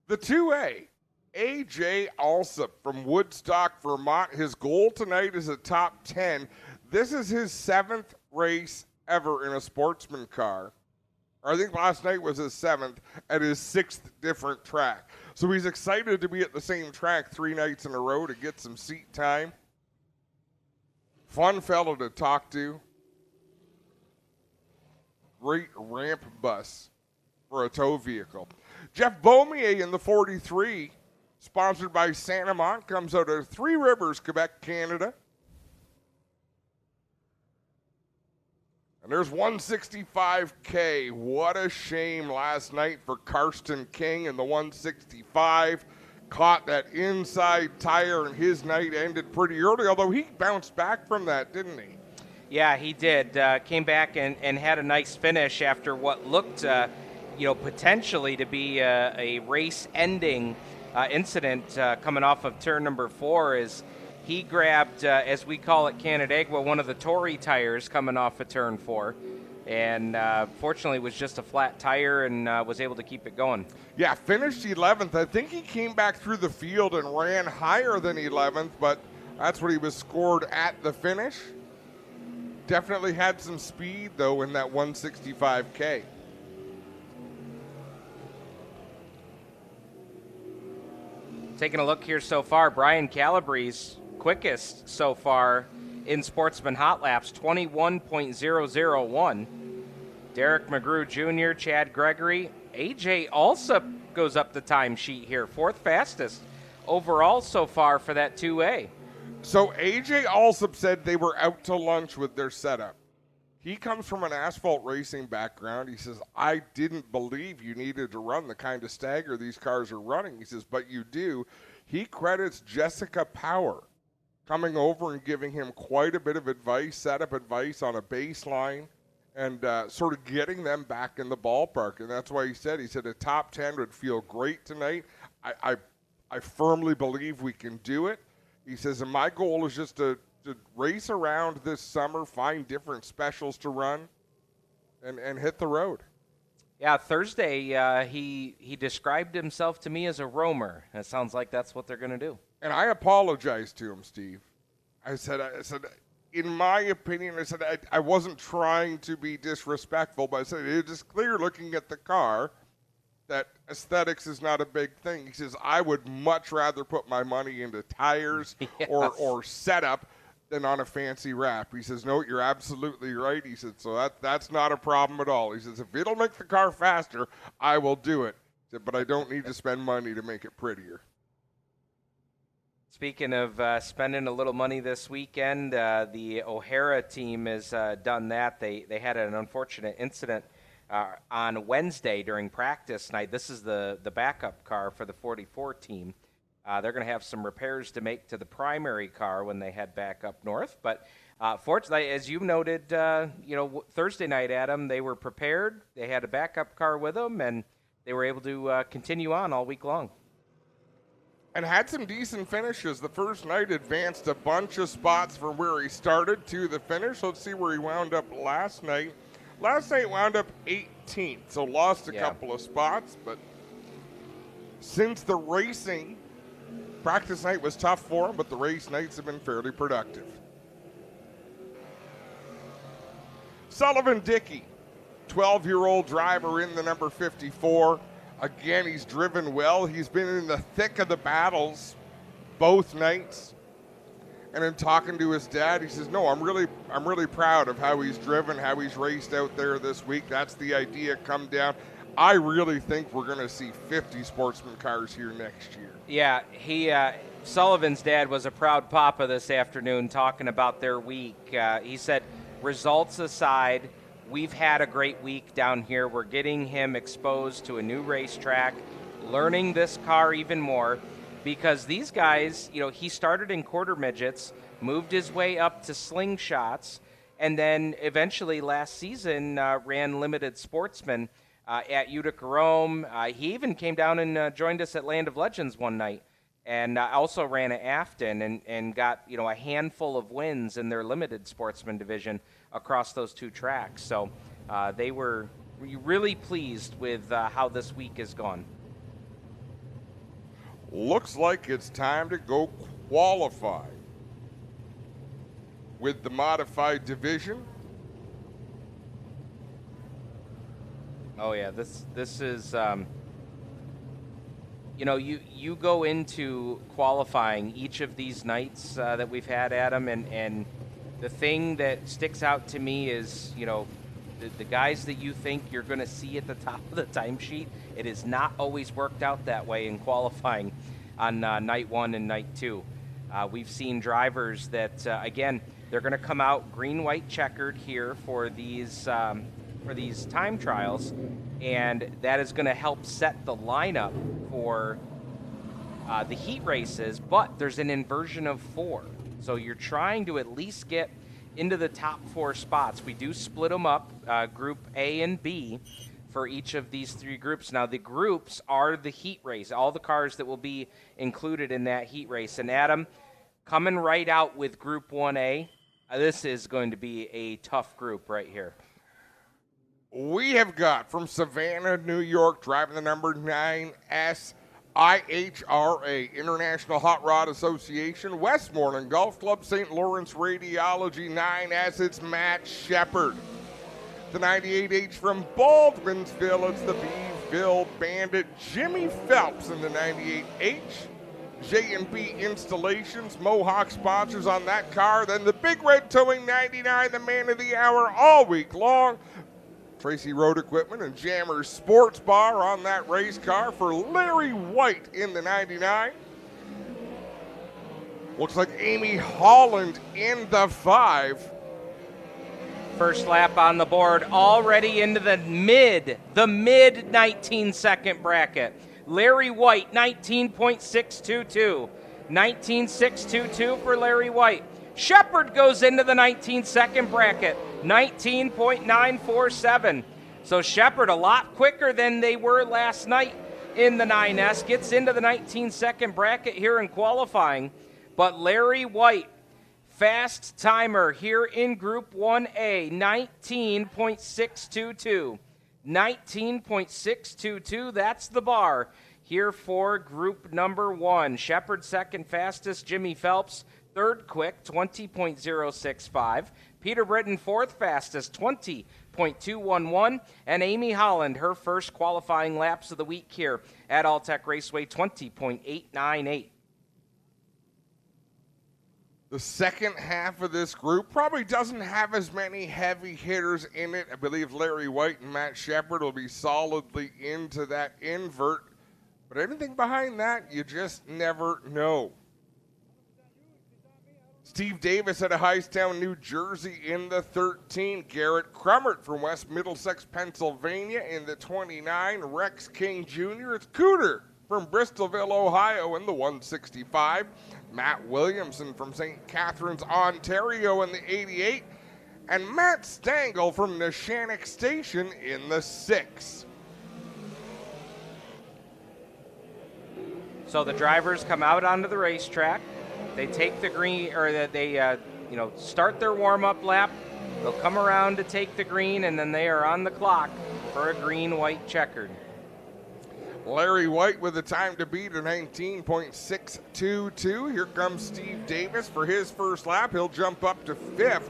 [SPEAKER 2] The 2A, AJ Alsop from Woodstock, Vermont. His goal tonight is a top 10. This is his 7th race ever in a Sportsman car. I think last night was his 7th at his 6th different track. So he's excited to be at the same track 3 nights in a row to get some seat time. Fun fellow to talk to. Great ramp bus for a tow vehicle. Jeff Beaumier in the 43, sponsored by Santa Mont, comes out of Three Rivers, Quebec, Canada. And there's 165K. What a shame last night for Karsten King in the 165. Caught that inside tire, and his night ended pretty early, although he bounced back from that, didn't he?
[SPEAKER 1] Yeah, he did. Came back and had a nice finish after what looked, potentially to be a race-ending incident coming off of turn number 4. Is he grabbed, as we call it, Canandaigua, one of the Tory tires coming off of turn 4, and fortunately was just a flat tire and was able to keep it going.
[SPEAKER 2] Yeah, finished 11th. I think he came back through the field and ran higher than 11th, but that's what he was scored at the finish. Definitely had some speed, though, in that 165K.
[SPEAKER 1] Taking a look here so far, Brian Calabrese quickest so far in Sportsman hot laps, 21.001. Derek McGrew Jr., Chad Gregory, AJ Alsop goes up the time sheet here, 4th fastest overall so far for that 2A.
[SPEAKER 2] So AJ Alsop said they were out to lunch with their setup. He comes from an asphalt racing background. He says, I didn't believe you needed to run the kind of stagger these cars are running. He says, but you do. He credits Jessica Power coming over and giving him quite a bit of advice, setup advice on a baseline, and sort of getting them back in the ballpark. And that's why he said a top 10 would feel great tonight. I firmly believe we can do it. He says, and my goal is just to race around this summer, find different specials to run, and hit the road.
[SPEAKER 1] Yeah, Thursday he described himself to me as a roamer. It sounds like that's what they're going to do.
[SPEAKER 2] And I apologized to him, Steve. I said, in my opinion, I wasn't trying to be disrespectful, but I said it is clear looking at the car that aesthetics is not a big thing. He says, I would much rather put my money into tires
[SPEAKER 1] Yes.
[SPEAKER 2] or setup than on a fancy wrap. He says, no, you're absolutely right. He said, so that's not a problem at all. He says, if it'll make the car faster, I will do it. He said, but I don't need to spend money to make it prettier.
[SPEAKER 1] Speaking of spending a little money this weekend, the O'Hara team has done that. They had an unfortunate incident on Wednesday during practice night. This is the backup car for the 44 team. They're going to have some repairs to make to the primary car when they head back up north. But fortunately, as you noted, Thursday night, Adam, they were prepared. They had a backup car with them, and they were able to continue on all week long.
[SPEAKER 2] And had some decent finishes. The first night advanced a bunch of spots from where he started to the finish. Let's see where he wound up last night. Last night wound up 18th, so lost a couple of spots. But since the racing, practice night was tough for him, but the race nights have been fairly productive. Sullivan Dickey, 12-year-old driver in the number 54. Again, he's driven well. He's been in the thick of the battles both nights. And in talking to his dad, he says, no, I'm really proud of how he's driven, how he's raced out there this week. That's the idea, come down. I really think we're going to see 50 Sportsman cars here next year.
[SPEAKER 1] Yeah, Sullivan's dad was a proud papa this afternoon talking about their week. He said, results aside, we've had a great week down here. We're getting him exposed to a new racetrack, learning this car even more, because these guys, he started in quarter midgets, moved his way up to slingshots, and then eventually last season ran limited Sportsman at Utica Rome. He even came down and joined us at Land of Legends one night, and also ran at Afton and got a handful of wins in their limited Sportsman division across those two tracks. So they were really pleased with how this week has gone.
[SPEAKER 2] Looks like it's time to go qualify with the modified division.
[SPEAKER 1] Oh yeah, this is you go into qualifying each of these nights that we've had, Adam, and the thing that sticks out to me is the guys that you think you're going to see at the top of the timesheet. It has not always worked out that way in qualifying on night one and night two. We've seen drivers that again, They're going to come out green, white, checkered here for these time trials, and that is going to help set the lineup for the heat races, but there's an inversion of 4. So you're trying to at least get into the top 4 spots. We do split them up, Group A and B, for each of these 3 groups. Now, the groups are the heat race, all the cars that will be included in that heat race. And Adam, coming right out with Group 1A, this is going to be a tough group right here.
[SPEAKER 2] We have got from Savannah, New York, driving the number 9S, IHRA, International Hot Rod Association, Westmoreland Golf Club, St. Lawrence Radiology, 9S, it's Matt Shepard. The 98H from Baldwinsville, it's the Beeville Bandit, Jimmy Phelps in the 98H. J&B Installations, Mohawk sponsors on that car. Then the Big Red Towing 99, the man of the hour all week long. Tracy Road Equipment and Jammers Sports Bar on that race car for Larry White in the 99. Looks like Amy Holland in the 5.
[SPEAKER 1] First lap on the board, already into the mid 19-second bracket. Larry White, 19.622. 19.622 for Larry White. Shepard goes into the 19-second bracket, 19.947. So Shepard, a lot quicker than they were last night in the 9S, gets into the 19-second bracket here in qualifying. But Larry White, fast timer here in Group 1A, 19.622. 19.622, that's the bar here for Group number 1. Shepard second fastest, Jimmy Phelps third quick, 20.065. Peter Britton fourth fastest, 20.211. And Amy Holland, her first qualifying laps of the week here at Alltech Raceway, 20.898.
[SPEAKER 2] The second half of this group probably doesn't have as many heavy hitters in it. I believe Larry White and Matt Shepard will be solidly into that invert. But anything behind that, you just never know. Steve Davis out of Hightstown, New Jersey in the 13. Garrett Crummert from West Middlesex, Pennsylvania in the 29. Rex King Jr. It's Cooter from Bristolville, Ohio in the 165. Matt Williamson from St. Catharines, Ontario in the 88. And Matt Stangl from Neshannock Station in the 6.
[SPEAKER 1] So the drivers come out onto the racetrack. They take the green, or they start their warm-up lap. They'll come around to take the green, and then they are on the clock for a green-white checkered.
[SPEAKER 2] Larry White with a time to beat, a 19.622. Here comes Steve Davis for his first lap. He'll jump up to 5th.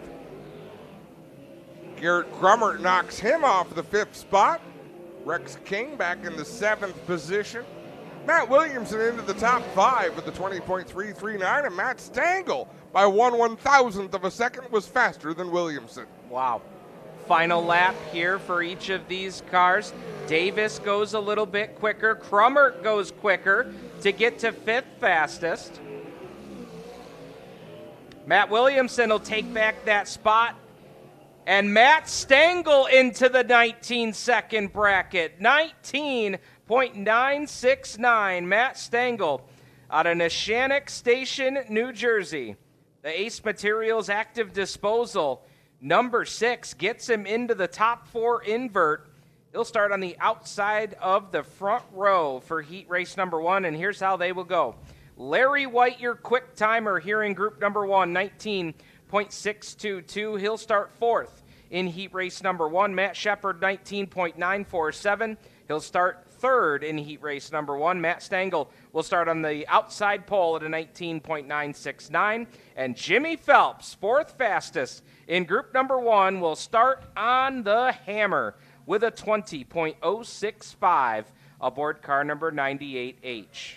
[SPEAKER 2] Garrett Crummert knocks him off the 5th spot. Rex King back in the 7th position. Matt Williamson into the top 5 with the 20.339, and Matt Stangl by 1/1000th of a second was faster than Williamson.
[SPEAKER 1] Wow. Final lap here for each of these cars. Davis goes a little bit quicker. Crummert goes quicker to get to 5th fastest. Matt Williamson will take back that spot. And Matt Stangl into the 19-second bracket. 19.969. Matt Stangl out of Neshannock Station, New Jersey. The Ace Materials Active Disposal, number 6, gets him into the top 4 invert. He'll start on the outside of the front row for heat race number 1, and here's how they will go. Larry White, your quick timer here in group number 1, 19.622. He'll start 4th in heat race number 1. Matt Shepard, 19.947. He'll start 3rd in heat race number 1. Matt Stangl will start on the outside pole at a 19.969. And Jimmy Phelps, 4th fastest in group number 1, will start on the hammer with a 20.065 aboard car number 98H.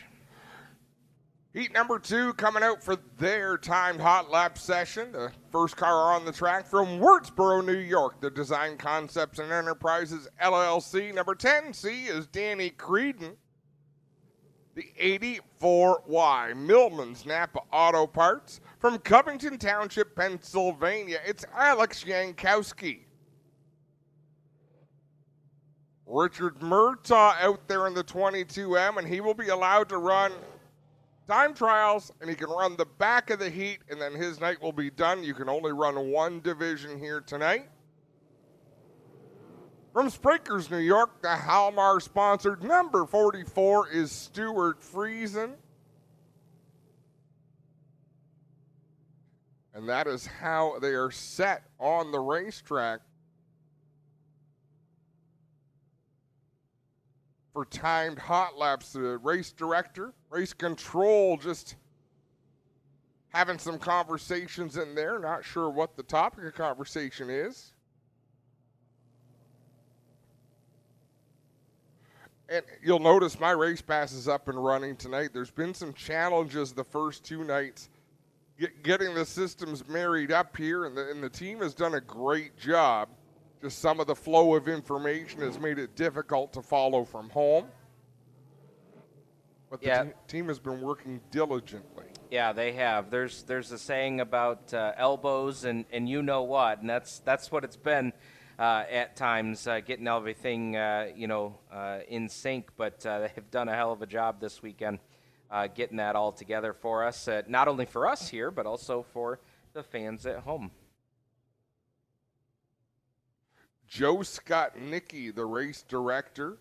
[SPEAKER 2] Heat number 2 coming out for their timed hot lap session. The first car on the track from Wurtsboro, New York. The Design Concepts and Enterprises LLC. Number 10C is Danny Creedon. the 84Y Millman's Napa Auto Parts. From Covington Township, Pennsylvania, it's Alex Yankowski. Richard Murtaugh out there in the 22M, and he will be allowed to run time trials, and he can run the back of the heat, and then his night will be done. You can only run one division here tonight. From Sprinklers, New York, the Halmar-sponsored number 44 is Stuart Friesen. And that is how they are set on the racetrack for timed hot laps. The race director, race control, just having some conversations in there. Not sure what the topic of conversation is. And you'll notice my race pass is up and running tonight. There's been some challenges the first two nights getting the systems married up here, and the team has done a great job. Just some of the flow of information has made it difficult to follow from home. But the team has been working diligently.
[SPEAKER 1] Yeah, they have. There's a saying about elbows and you know what, and that's what it's been. At times, getting everything, in sync. But they have done a hell of a job this weekend getting that all together for us, not only for us here, but also for the fans at home.
[SPEAKER 2] Joe Scott-Nicky, the race director.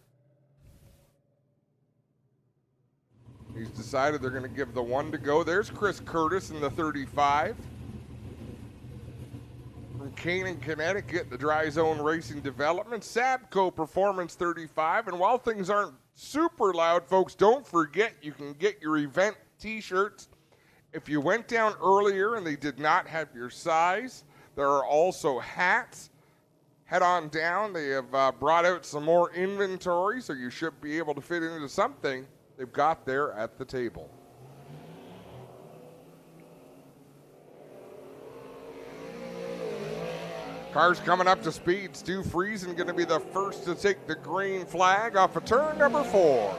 [SPEAKER 2] He's decided they're going to give the one to go. There's Chris Curtis in the 35. From Canaan, Connecticut, the Dry Zone Racing Development, Sabco Performance 35. And while things aren't super loud, folks, don't forget you can get your event t-shirts. If you went down earlier and they did not have your size, there are also hats. Head on down. They have brought out some more inventory, so you should be able to fit into something they've got there at the table. Cars coming up to speed. Stu Friesen going to be the first to take the green flag off of turn number 4.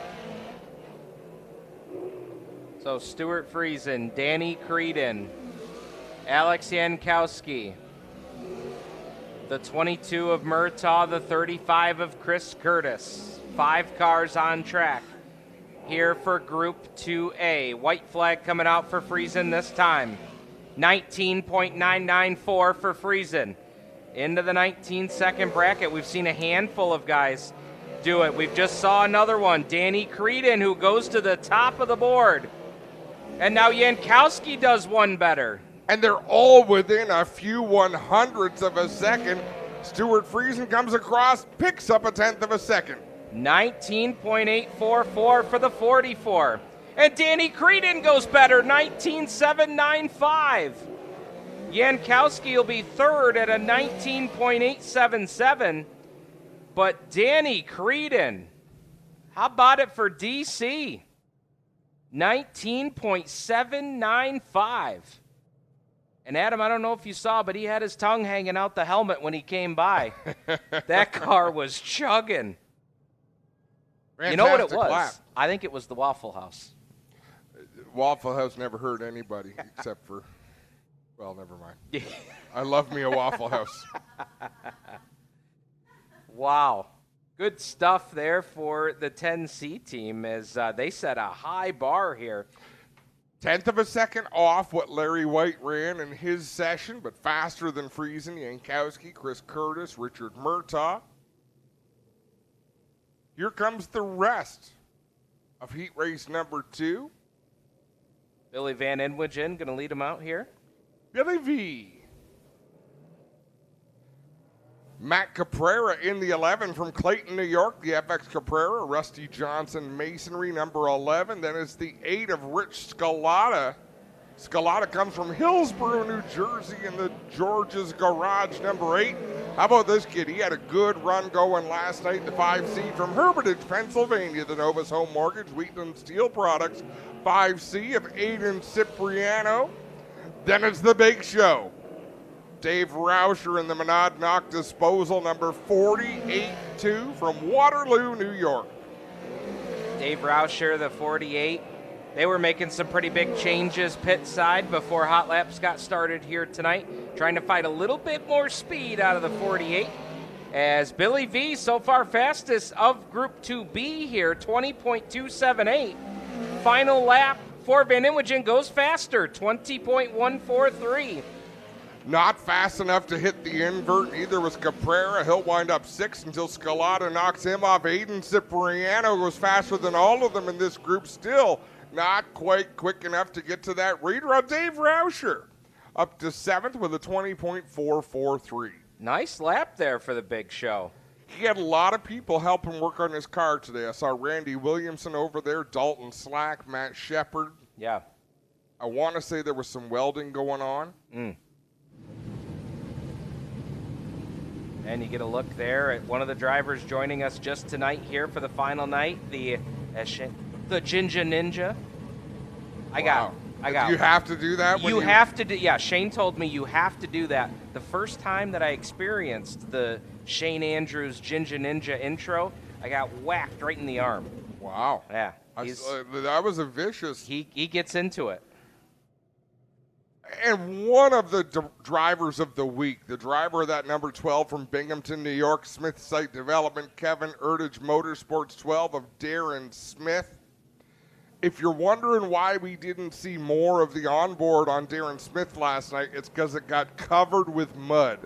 [SPEAKER 1] So Stuart Friesen, Danny Creedon, Alex Yankowski, the 22 of Murtaugh, the 35 of Chris Curtis. 5 cars on track here for Group 2A. White flag coming out for Friesen this time. 19.994 for Friesen. Into the 19-second bracket. We've seen a handful of guys do it. We've just saw another one, Danny Creedon, who goes to the top of the board. And now Yankowski does one better.
[SPEAKER 2] And they're all within a few 100ths of a second. Stuart Friesen comes across, picks up a 1/10 of a second.
[SPEAKER 1] 19.844 for the 44. And Danny Creedon goes better, 19.795. Yankowski will be third at a 19.877. But Danny Creedon, how about it for DC? 19.795. And Adam, I don't know if you saw, but he had his tongue hanging out the helmet when he came by. That car was chugging.
[SPEAKER 2] Fantastic.
[SPEAKER 1] You know what it was?
[SPEAKER 2] Lap.
[SPEAKER 1] I think it was the Waffle House.
[SPEAKER 2] Waffle House never hurt anybody except for, well, never mind. I love me a Waffle House.
[SPEAKER 1] Wow. Good stuff there for the 10C team as they set a high bar here.
[SPEAKER 2] 1/10 of a second off what Larry White ran in his session, but faster than Friesen, Yankowski, Chris Curtis, Richard Murtaugh. Here comes the rest of heat race number 2.
[SPEAKER 1] Billy Van Enwigen going to lead them out here.
[SPEAKER 2] Billy V. Matt Caprera in the 11 from Clayton, New York. The FX Caprera, Rusty Johnson Masonry, number 11. Then it's the 8 of Rich Scalata. Scalata comes from Hillsborough, New Jersey, in the George's Garage, number 8. How about this kid? He had a good run going last night, the 5C from Hermitage, Pennsylvania. The Novus Home Mortgage, Wheatland Steel Products, 5C of Aiden Cipriano. Then it's the big show. Dave Rauscher in the Monadnock Disposal, number 48-2 from Waterloo, New York.
[SPEAKER 1] Dave Rauscher, the 48. They were making some pretty big changes pit side before hot laps got started here tonight, trying to find a little bit more speed out of the 48. As Billy V, so far fastest of Group 2B here, 20.278. Final lap for Van Imwagen goes faster, 20.143.
[SPEAKER 2] Not fast enough to hit the invert. Neither was Caprera. He'll wind up 6th until Scalata knocks him off. Aiden Cipriano goes faster than all of them in this group. Still not quite quick enough to get to that reader. Dave Rauscher up to 7th with a 20.443.
[SPEAKER 1] Nice lap there for the big show.
[SPEAKER 2] He had a lot of people help him work on his car today. I saw Randy Williamson over there, Dalton Slack, Matt Shepard.
[SPEAKER 1] Yeah.
[SPEAKER 2] I want to say there was some welding going on.
[SPEAKER 1] And you get a look there at one of the drivers joining us just tonight here for the final night, the Jinja Ninja. I got
[SPEAKER 2] You have to do that?
[SPEAKER 1] You have to do, yeah, Shane told me you have to do that. The first time that I experienced the Shane Andrews Jinja Ninja intro, I got whacked right in the arm.
[SPEAKER 2] Wow.
[SPEAKER 1] Yeah.
[SPEAKER 2] That was a vicious.
[SPEAKER 1] He gets into it.
[SPEAKER 2] And one of the drivers of the week, the driver of that number 12 from Binghamton, New York, Smith Site Development, Kevin Erdage Motorsports 12 of Darren Smith. If you're wondering why we didn't see more of the onboard on Darren Smith last night, it's because it got covered with mud.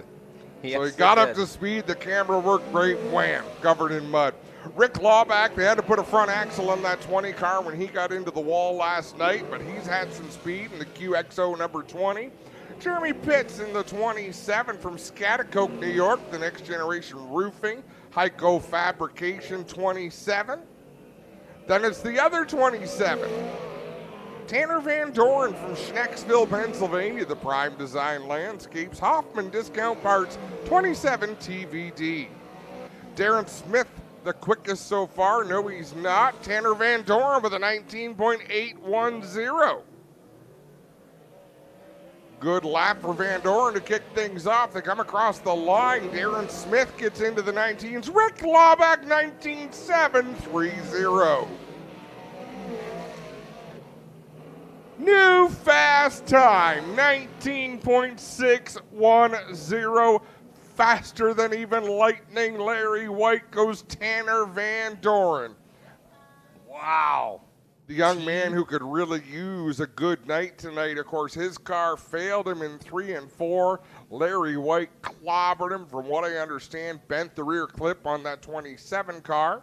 [SPEAKER 1] Yes,
[SPEAKER 2] so he got up to speed, the camera worked great, wham, covered in mud. Rick Lawback, they had to put a front axle on that 20 car when he got into the wall last night, but he's had some speed in the QXO number 20. Jeremy Pitts in the 27 from Scotticoke, New York, the Next Generation Roofing, Heiko Fabrication 27. Then it's the other 27. Tanner Van Doren from Schnecksville, Pennsylvania, the Prime Design Landscapes, Hoffman Discount Parts 27 TVD. Darren Smith, the quickest so far. No, he's not. Tanner Van Doren with a 19.810. Good lap for Van Doren to kick things off. They come across the line. Darren Smith gets into the 19s. Rick Lawback, 19.730. New fast time, 19.610. Faster than even lightning Larry White goes Tanner Van Doren. Wow. The young man who could really use a good night tonight. Of course, his car failed him in 3 and 4. Larry White clobbered him, from what I understand, bent the rear clip on that 27 car.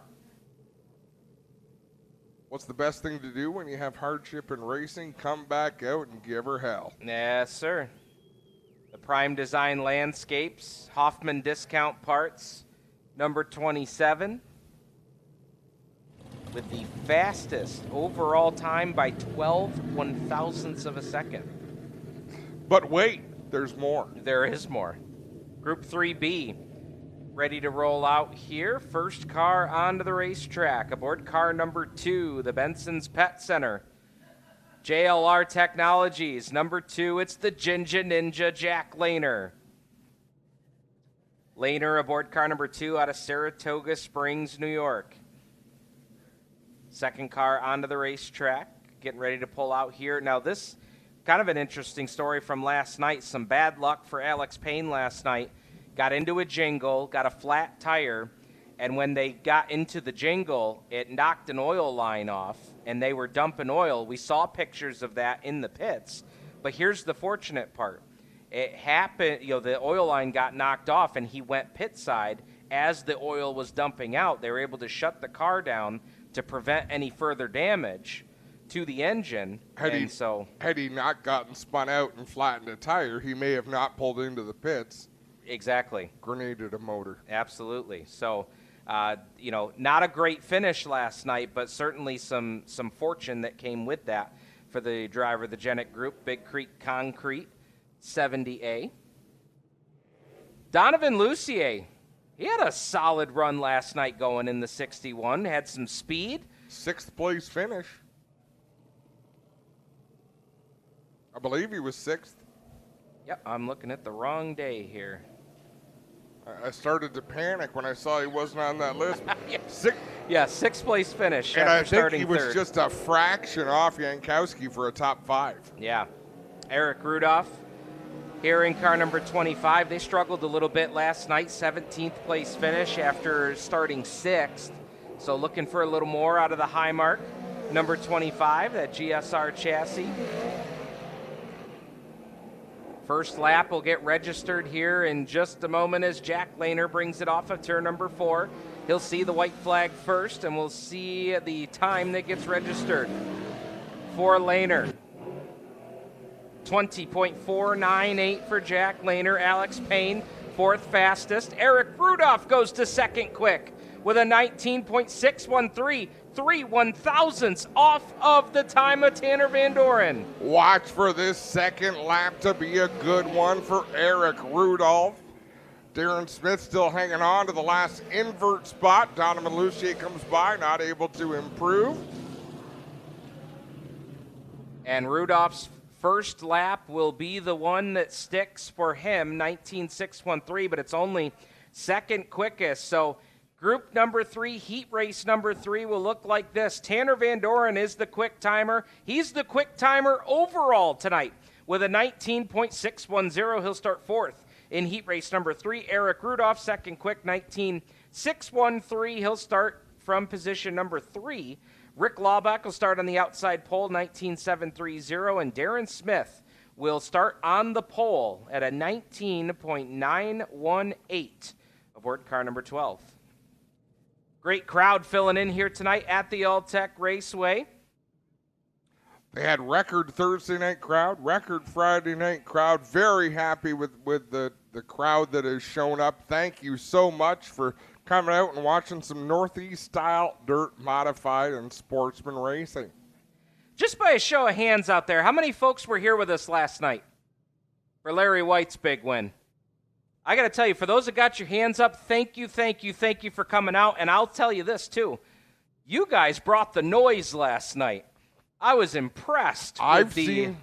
[SPEAKER 2] What's the best thing to do when you have hardship in racing? Come back out and give her hell.
[SPEAKER 1] Yes, sir. The Prime Design Landscapes, Hoffman Discount Parts, number 27, with the fastest overall time by 12 one-thousandths of a second.
[SPEAKER 2] But wait, there's more.
[SPEAKER 1] There is more. Group 3B, ready to roll out here. First car onto the racetrack, aboard car number 2, the Benson's Pet Center. JLR Technologies, number 2, it's the Jinja Ninja Jack Lehner. Lehner aboard car number 2 out of Saratoga Springs, New York. Second car onto the racetrack, getting ready to pull out here. Now this, kind of an interesting story from last night. Some bad luck for Alex Payne last night. Got into a jingle, got a flat tire, and when they got into the jingle, it knocked an oil line off, and they were dumping oil. We saw pictures of that in the pits. But here's the fortunate part. It happened, the oil line got knocked off, and he went pit side. As the oil was dumping out, they were able to shut the car down to prevent any further damage to the engine.
[SPEAKER 2] Had he not gotten spun out and flattened a tire, he may have not pulled into the pits.
[SPEAKER 1] Exactly.
[SPEAKER 2] Grenaded a motor.
[SPEAKER 1] Absolutely. So, not a great finish last night, but certainly some fortune that came with that for the driver of the Genic Group, Big Creek Concrete, 70A. Donovan Lucier, he had a solid run last night going in the 61, had some speed.
[SPEAKER 2] 6th place finish. I believe he was 6th.
[SPEAKER 1] Yep, I'm looking at the wrong day here.
[SPEAKER 2] I started to panic when I saw he wasn't on that list.
[SPEAKER 1] Yeah. Yeah, sixth place finish
[SPEAKER 2] And
[SPEAKER 1] after
[SPEAKER 2] I think
[SPEAKER 1] starting
[SPEAKER 2] he was
[SPEAKER 1] third.
[SPEAKER 2] just a fraction off Jankowski for a top 5.
[SPEAKER 1] Yeah. Eric Rudolph here in car number 25. They struggled a little bit last night, 17th place finish after starting 6th. So looking for a little more out of the high mark. Number 25, that GSR chassis. First lap will get registered here in just a moment as Jack Lehner brings it off of turn number 4. He'll see the white flag first, and we'll see the time that gets registered for Lehner. 20.498 for Jack Lehner. Alex Payne, 4th fastest. Eric Rudolph goes to second quick with a 19.613, 3/1000ths off of the time of Tanner Van Doren.
[SPEAKER 2] Watch for this second lap to be a good one for Eric Rudolph. Darren Smith still hanging on to the last invert spot. Donovan Lucier comes by, not able to improve.
[SPEAKER 1] And Rudolph's first lap will be the one that sticks for him, 19.613, but it's only second quickest. So group number 3, heat race number 3 will look like this. Tanner Van Doren is the quick timer. He's the quick timer overall tonight with a 19.610. He'll start 4th. In heat race number 3, Eric Rudolph, second quick, 19.613. He'll start from position number 3. Rick Laubach will start on the outside pole, 19.730. And Darren Smith will start on the pole at a 19.918 aboard car number 12. Great crowd filling in here tonight at the Alltech Raceway.
[SPEAKER 2] They had record Thursday night crowd, record Friday night crowd. Very happy with the crowd that has shown up. Thank you so much for coming out and watching some Northeast-style dirt modified and sportsman racing.
[SPEAKER 1] Just by a show of hands out there, how many folks were here with us last night for Larry White's big win? I got to tell you, for those that got your hands up, thank you for coming out. And I'll tell you this, too. You guys brought the noise last night. I was impressed with the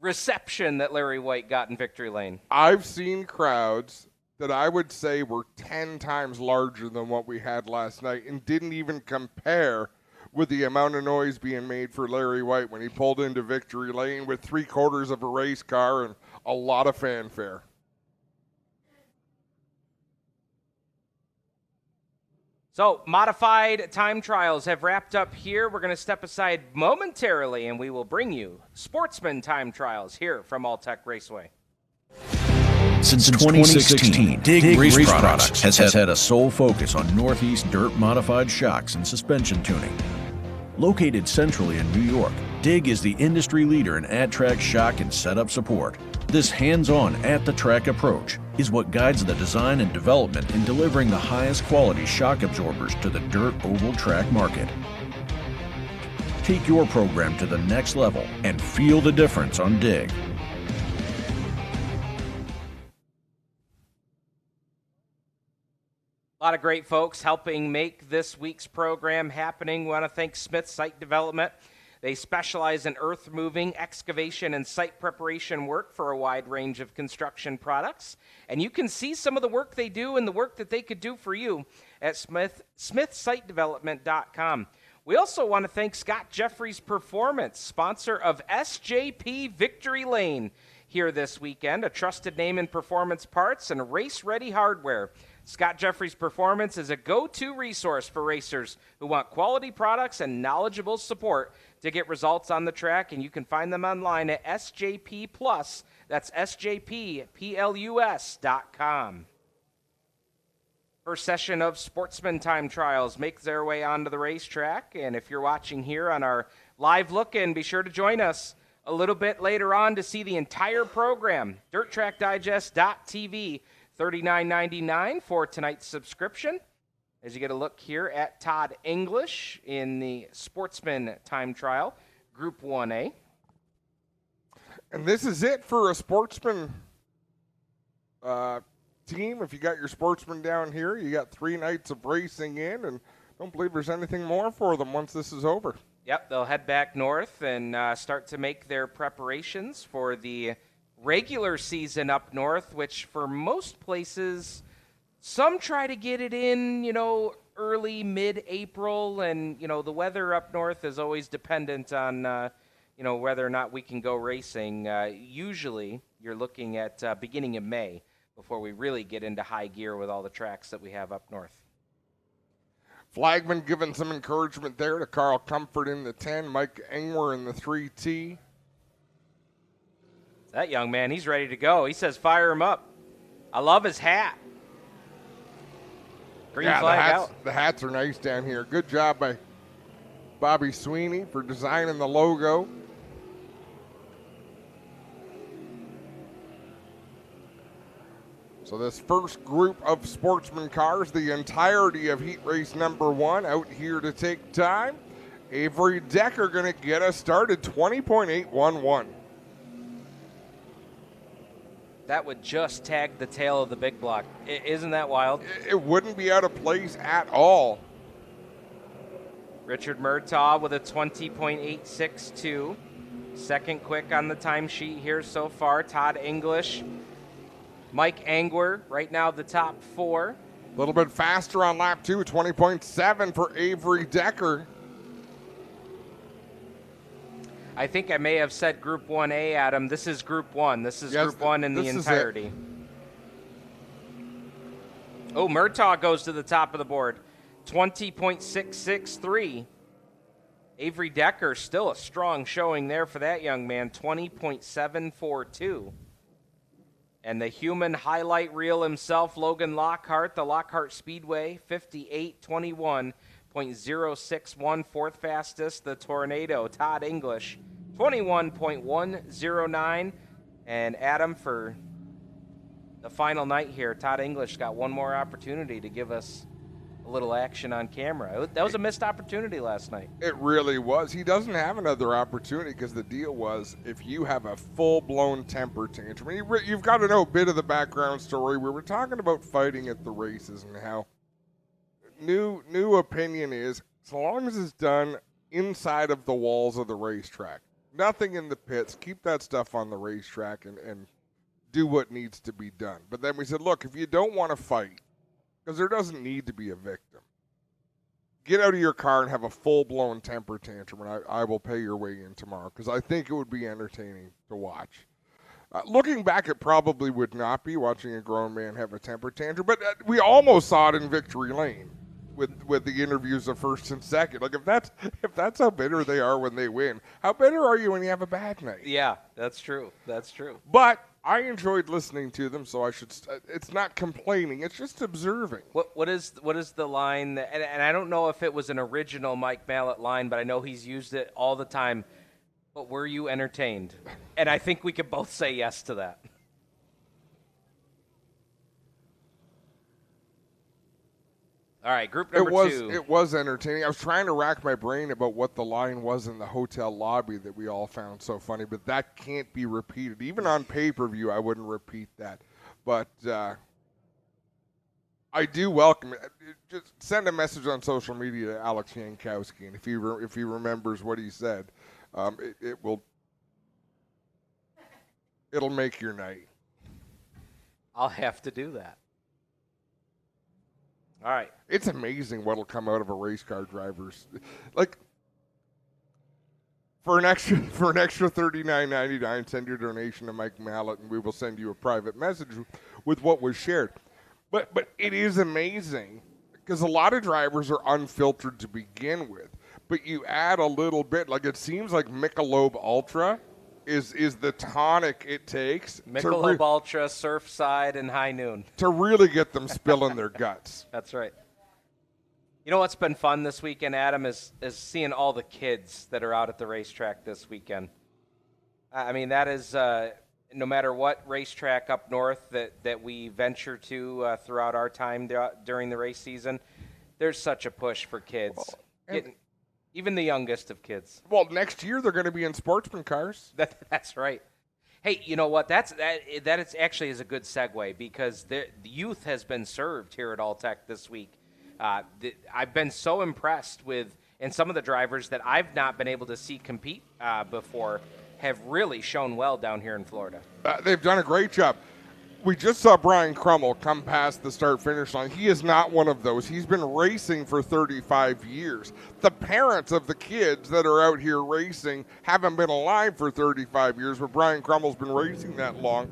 [SPEAKER 1] reception that Larry White got in Victory Lane.
[SPEAKER 2] I've seen crowds that I would say were 10 times larger than what we had last night and didn't even compare with the amount of noise being made for Larry White when he pulled into Victory Lane with 3/4 of a race car and a lot of fanfare.
[SPEAKER 1] So, modified time trials have wrapped up here. We're going to step aside momentarily, and we will bring you Sportsman time trials here from Alltech Raceway.
[SPEAKER 7] Since 2016, Dig Race Products has had a sole focus on Northeast dirt modified shocks and suspension tuning. Located centrally in New York, Dig is the industry leader in at-track shock and setup support. This hands-on, at-the-track approach is what guides the design and development in delivering the highest quality shock absorbers to the dirt oval track market. Take your program to the next level and feel the difference on Dig.
[SPEAKER 1] A lot of great folks helping make this week's program happening. We want to thank Smith Site Development. They specialize in earth moving, excavation, and site preparation work for a wide range of construction products. And you can see some of the work they do and the work that they could do for you at smithsitedevelopment.com. We also want to thank Scott Jeffries Performance, sponsor of SJP Victory Lane here this weekend, a trusted name in performance parts and race-ready hardware. Scott Jeffries Performance is a go-to resource for racers who want quality products and knowledgeable support to get results on the track, and you can find them online at SJP Plus. That's SJPPLUS.com. First session of Sportsman Time Trials makes their way onto the racetrack, and if you're watching here on our live look-in, be sure to join us a little bit later on to see the entire program. DirtTrackDigest.tv, $39.99 for tonight's subscription. As you get a look here at Todd English in the Sportsman Time Trial, Group 1A.
[SPEAKER 2] And this is it for a Sportsman team. If you got your Sportsman down here, you got 3 nights of racing in, and don't believe there's anything more for them once this is over.
[SPEAKER 1] Yep, they'll head back north and start to make their preparations for the regular season up north, which for most places, some try to get it in, early, mid-April, and, the weather up north is always dependent on, whether or not we can go racing. Usually, you're looking at beginning of May before we really get into high gear with all the tracks that we have up north.
[SPEAKER 2] Flagman giving some encouragement there to Carl Comfort in the 10, Mike Engwer in the 3T.
[SPEAKER 1] That young man, he's ready to go. He says fire him up. I love his hat. Green flag out.
[SPEAKER 2] The hats are nice down here. Good job by Bobby Sweeney for designing the logo. So this first group of Sportsman cars, the entirety of heat race number 1 out here to take time. Avery Decker going to get us started, 20.811.
[SPEAKER 1] That would just tag the tail of the big block. Isn't that wild?
[SPEAKER 2] It wouldn't be out of place at all.
[SPEAKER 1] Richard Murtaugh with a 20.862. Second quick on the timesheet here so far. Todd English. Mike Engwer, right now the top 4.
[SPEAKER 2] A little bit faster on lap 2, 20.7 for Avery Decker.
[SPEAKER 1] I think I may have said Group 1A, Adam. This is Group 1. This is Group 1 in the entirety. Oh, Murtaugh goes to the top of the board. 20.663. Avery Decker, still a strong showing there for that young man. 20.742. And the human highlight reel himself, Logan Lockhart, the Lockhart Speedway, 58.21.061, fourth fastest. The Tornado, Todd English, 21.109. And Adam, for the final night here, Todd English got one more opportunity to give us a little action on camera. That was a missed opportunity last night.
[SPEAKER 2] It really was. He doesn't have another opportunity because the deal was if you have a full-blown temper tantrum, you've got to know a bit of the background story. We were talking about fighting at the races and how new opinion is as long as it's done inside of the walls of the racetrack, nothing in the pits, keep that stuff on the racetrack and do what needs to be done. But then we said, look, if you don't want to fight, because there doesn't need to be a victim, get out of your car and have a full-blown temper tantrum, and I will pay your way in tomorrow, because I think it would be entertaining to watch. Looking back, it probably would not be watching a grown man have a temper tantrum, but we almost saw it in Victory Lane with the interviews of first and second. Like, if that's how bitter they are when they win, how bitter are you when you have a bad night?
[SPEAKER 1] Yeah, that's true. That's true.
[SPEAKER 2] But I enjoyed listening to them, so I should. It's not complaining; it's just observing.
[SPEAKER 1] What is the line? And I don't know if it was an original Mike Mallett line, but I know he's used it all the time. But were you entertained? And I think we could both say yes to that. All right, group number 2.
[SPEAKER 2] It was entertaining. I was trying to rack my brain about what the line was in the hotel lobby that we all found so funny, but that can't be repeated. Even on pay-per-view, I wouldn't repeat that. But I do welcome it. Just send a message on social media to Alex Yankowski, and if he remembers what he said, it'll make your night.
[SPEAKER 1] I'll have to do that. All right.
[SPEAKER 2] It's amazing what'll come out of a race car driver's, like, for an extra $39.99, send your donation to Mike Mallett, and we will send you a private message with what was shared. But it is amazing because a lot of drivers are unfiltered to begin with, but you add a little bit, like it seems like Michelob Ultra is the tonic it takes.
[SPEAKER 1] Michelob Ultra, Surfside, and High Noon.
[SPEAKER 2] To really get them spilling their guts.
[SPEAKER 1] That's right. You know what's been fun this weekend, Adam, is seeing all the kids that are out at the racetrack this weekend. I mean, that is no matter what racetrack up north that we venture to throughout our time during the race season, there's such a push for kids. Even the youngest of kids.
[SPEAKER 2] Well, next year they're going to be in Sportsman cars.
[SPEAKER 1] That's right. Hey, you know what? That is actually is a good segue because the youth has been served here at Alltech this week. I've been so impressed with, and some of the drivers that I've not been able to see compete before have really shown well down here in Florida.
[SPEAKER 2] They've done a great job. We just saw Brian Crummell come past the start-finish line. He is not one of those. He's been racing for 35 years. The parents of the kids that are out here racing haven't been alive for 35 years, but Brian Crummell's been racing that long.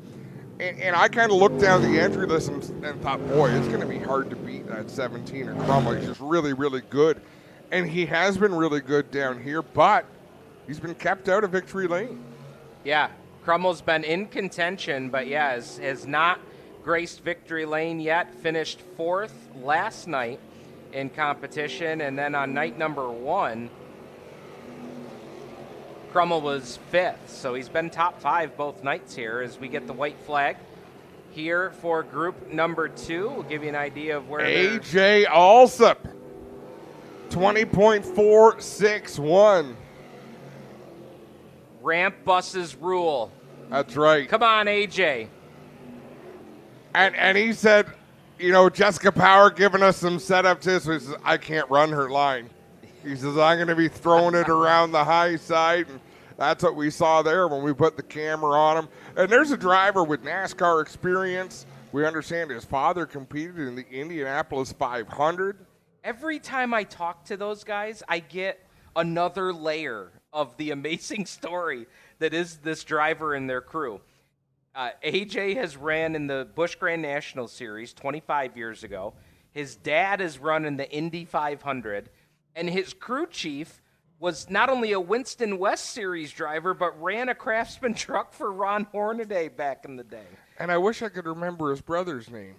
[SPEAKER 2] And I kind of looked down the entry list and thought, boy, it's going to be hard to beat that 17 of Crummell. He's just really, really good. And he has been really good down here, but he's been kept out of victory lane.
[SPEAKER 1] Yeah. Crummell's been in contention, but has not graced victory lane yet. Finished 4th last night in competition, and then on night number 1, Crummell was 5th. So he's been top 5 both nights here as we get the white flag here for group number 2. We'll give you an idea of where
[SPEAKER 2] AJ Alsop, 20.461.
[SPEAKER 1] Ramp buses rule.
[SPEAKER 2] That's right.
[SPEAKER 1] Come on, AJ.
[SPEAKER 2] And he said, Jessica Power giving us some setup tips. He says, I can't run her line. He says, I'm going to be throwing it around the high side. And that's what we saw there when we put the camera on him. And there's a driver with NASCAR experience. We understand his father competed in the Indianapolis 500.
[SPEAKER 1] Every time I talk to those guys, I get another layer of the amazing story that is this driver and their crew. AJ has ran in the Busch Grand National Series 25 years ago. His dad has run in the Indy 500. And his crew chief was not only a Winston West Series driver, but ran a Craftsman truck for Ron Hornaday back in the day.
[SPEAKER 2] And I wish I could remember his brother's name.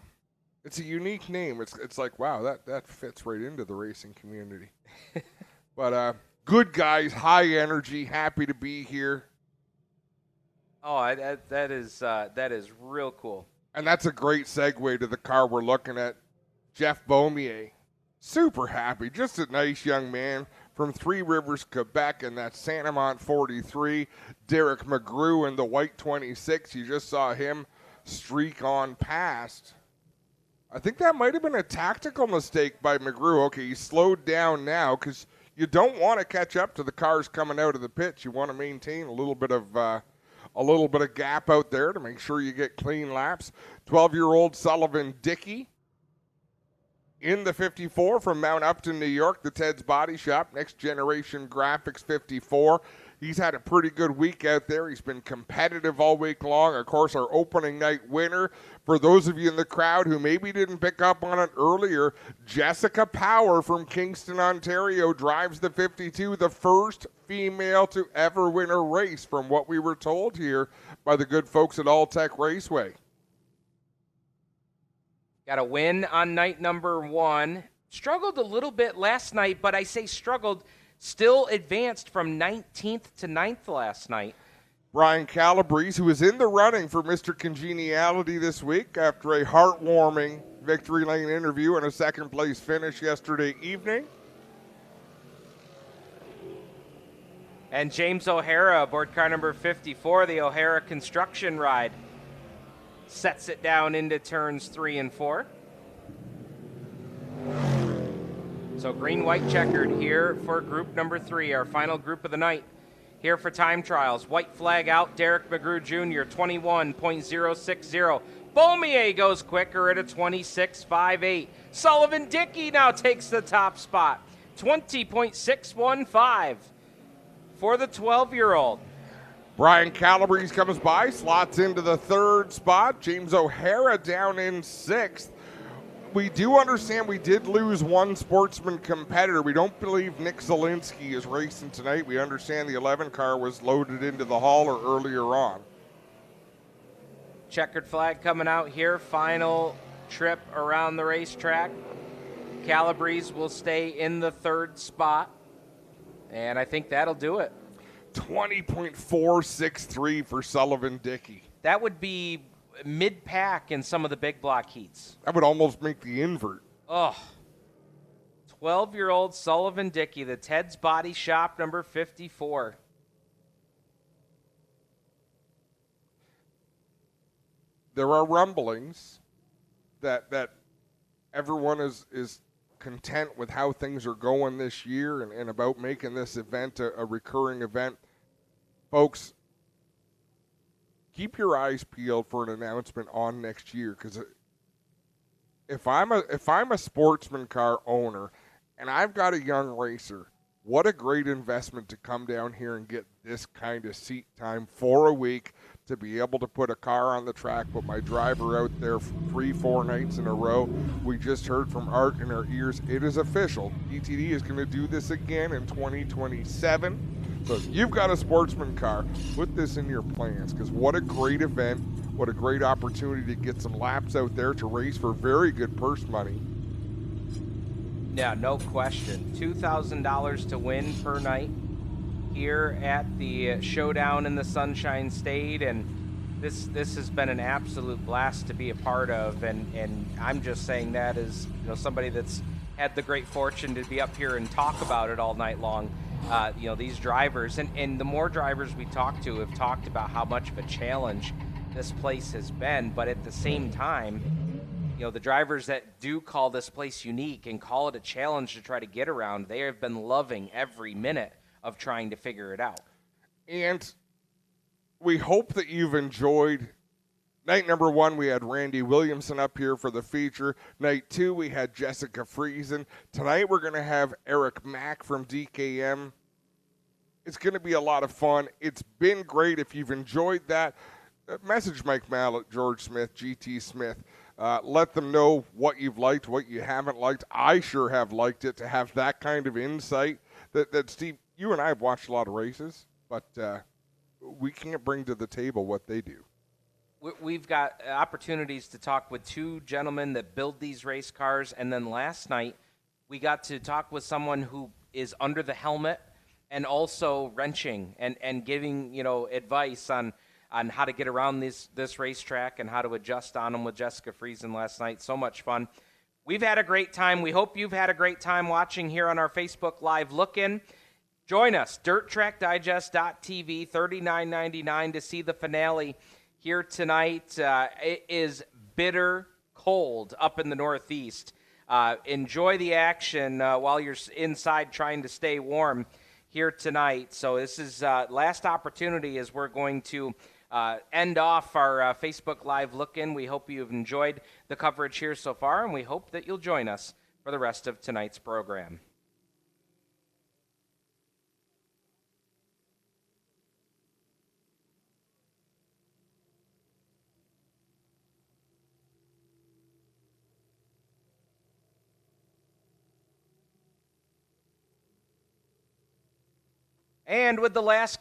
[SPEAKER 2] It's a unique name. It's like, wow, that fits right into the racing community. But good guys, high energy, happy to be here.
[SPEAKER 1] Oh, that is real cool.
[SPEAKER 2] And that's a great segue to the car we're looking at. Jeff Beaumier, super happy, just a nice young man from Three Rivers, Quebec, and that Santamont 43. Derek McGrew in the white 26. You just saw him streak on past. I think that might have been a tactical mistake by McGrew. Okay, he slowed down now because you don't want to catch up to the cars coming out of the pits. You want to maintain a little bit of gap out there to make sure you get clean laps. 12-year-old Sullivan Dickey in the 54 from Mount Upton, New York, the Ted's Body Shop, Next Generation Graphics 54. He's had a pretty good week out there. He's been competitive all week long. Of course, our opening night winner, for those of you in the crowd who maybe didn't pick up on it earlier, Jessica Power from Kingston, Ontario, drives the 52, the first female to ever win a race, from what we were told here by the good folks at All Tech Raceway.
[SPEAKER 1] Got a win on night number 1. Struggled a little bit last night, but I say struggled, still advanced from 19th to 9th last night.
[SPEAKER 2] Brian Calabrese, who is in the running for Mr. Congeniality this week after a heartwarming victory lane interview and a second-place finish yesterday evening.
[SPEAKER 1] And James O'Hara aboard car number 54, the O'Hara construction ride. Sets it down into turns 3 and 4. So green, white, checkered here for group number 3, our final group of the night. Here for time trials. White flag out, Derek McGrew Jr., 21.060. Beaumier goes quicker at a 26.58. Sullivan Dickey now takes the top spot, 20.615 for the 12-year-old.
[SPEAKER 2] Brian Calabrese comes by, slots into the 3rd spot. James O'Hara down in 6th. We do understand we did lose one Sportsman competitor. We don't believe Nick Zielinski is racing tonight. We understand the 11 car was loaded into the hauler earlier on.
[SPEAKER 1] Checkered flag coming out here. Final trip around the racetrack. Calabrese will stay in the 3rd spot. And I think that'll do it.
[SPEAKER 2] 20.463 for Sullivan Dickey.
[SPEAKER 1] That would be mid-pack in some of the big block heats.
[SPEAKER 2] That would almost make the invert.
[SPEAKER 1] Oh, 12-year-old Sullivan Dickey, the Ted's Body Shop, number 54.
[SPEAKER 2] There are rumblings that everyone is content with how things are going this year and about making this event a recurring event. Folks, keep your eyes peeled for an announcement on next year, because if I'm a Sportsman car owner and I've got a young racer, what a great investment to come down here and get this kind of seat time for a week, to be able to put a car on the track, put my driver out there 3-4 nights in a row. We just heard from Art in our ears, it is official. DTD is going to do this again in 2027. So if you've got a Sportsman car, put this in your plans, because what a great event, what a great opportunity to get some laps out there to race for very good purse money.
[SPEAKER 1] Yeah, no question. $2,000 to win per night here at the Showdown in the Sunshine State, and this has been an absolute blast to be a part of. And I'm just saying that as somebody that's had the great fortune to be up here and talk about it all night long. These drivers and the more drivers we talk to have talked about how much of a challenge this place has been, but at the same time, the drivers that do call this place unique and call it a challenge to try to get around, they have been loving every minute of trying to figure it out.
[SPEAKER 2] And we hope that you've enjoyed night number 1. We had Randy Williamson up here for the feature. Night 2, we had Jessica Friesen. Tonight we're going to have Eric Mack from DKM. It's going to be a lot of fun. It's been great. If you've enjoyed that, message Mike Mallett, George Smith, GT Smith. Let them know what you've liked, what you haven't liked. I sure have liked it to have that kind of insight that Steve, you and I have watched a lot of races, but we can't bring to the table what they do.
[SPEAKER 1] We've got opportunities to talk with 2 gentlemen that build these race cars, and then last night we got to talk with someone who is under the helmet and also wrenching and giving advice on how to get around this racetrack and how to adjust on them with Jessica Friesen last night. So much fun. We've had a great time. We hope you've had a great time watching here on our Facebook Live Look-In. Join us, DirtTrackDigest.tv, $39.99 to see the finale here tonight. It is bitter cold up in the Northeast. Enjoy the action while you're inside trying to stay warm here tonight. So this is last opportunity as we're going to end off our Facebook Live Look-In. We hope you've enjoyed the coverage here so far, and we hope that you'll join us for the rest of tonight's program. And with the last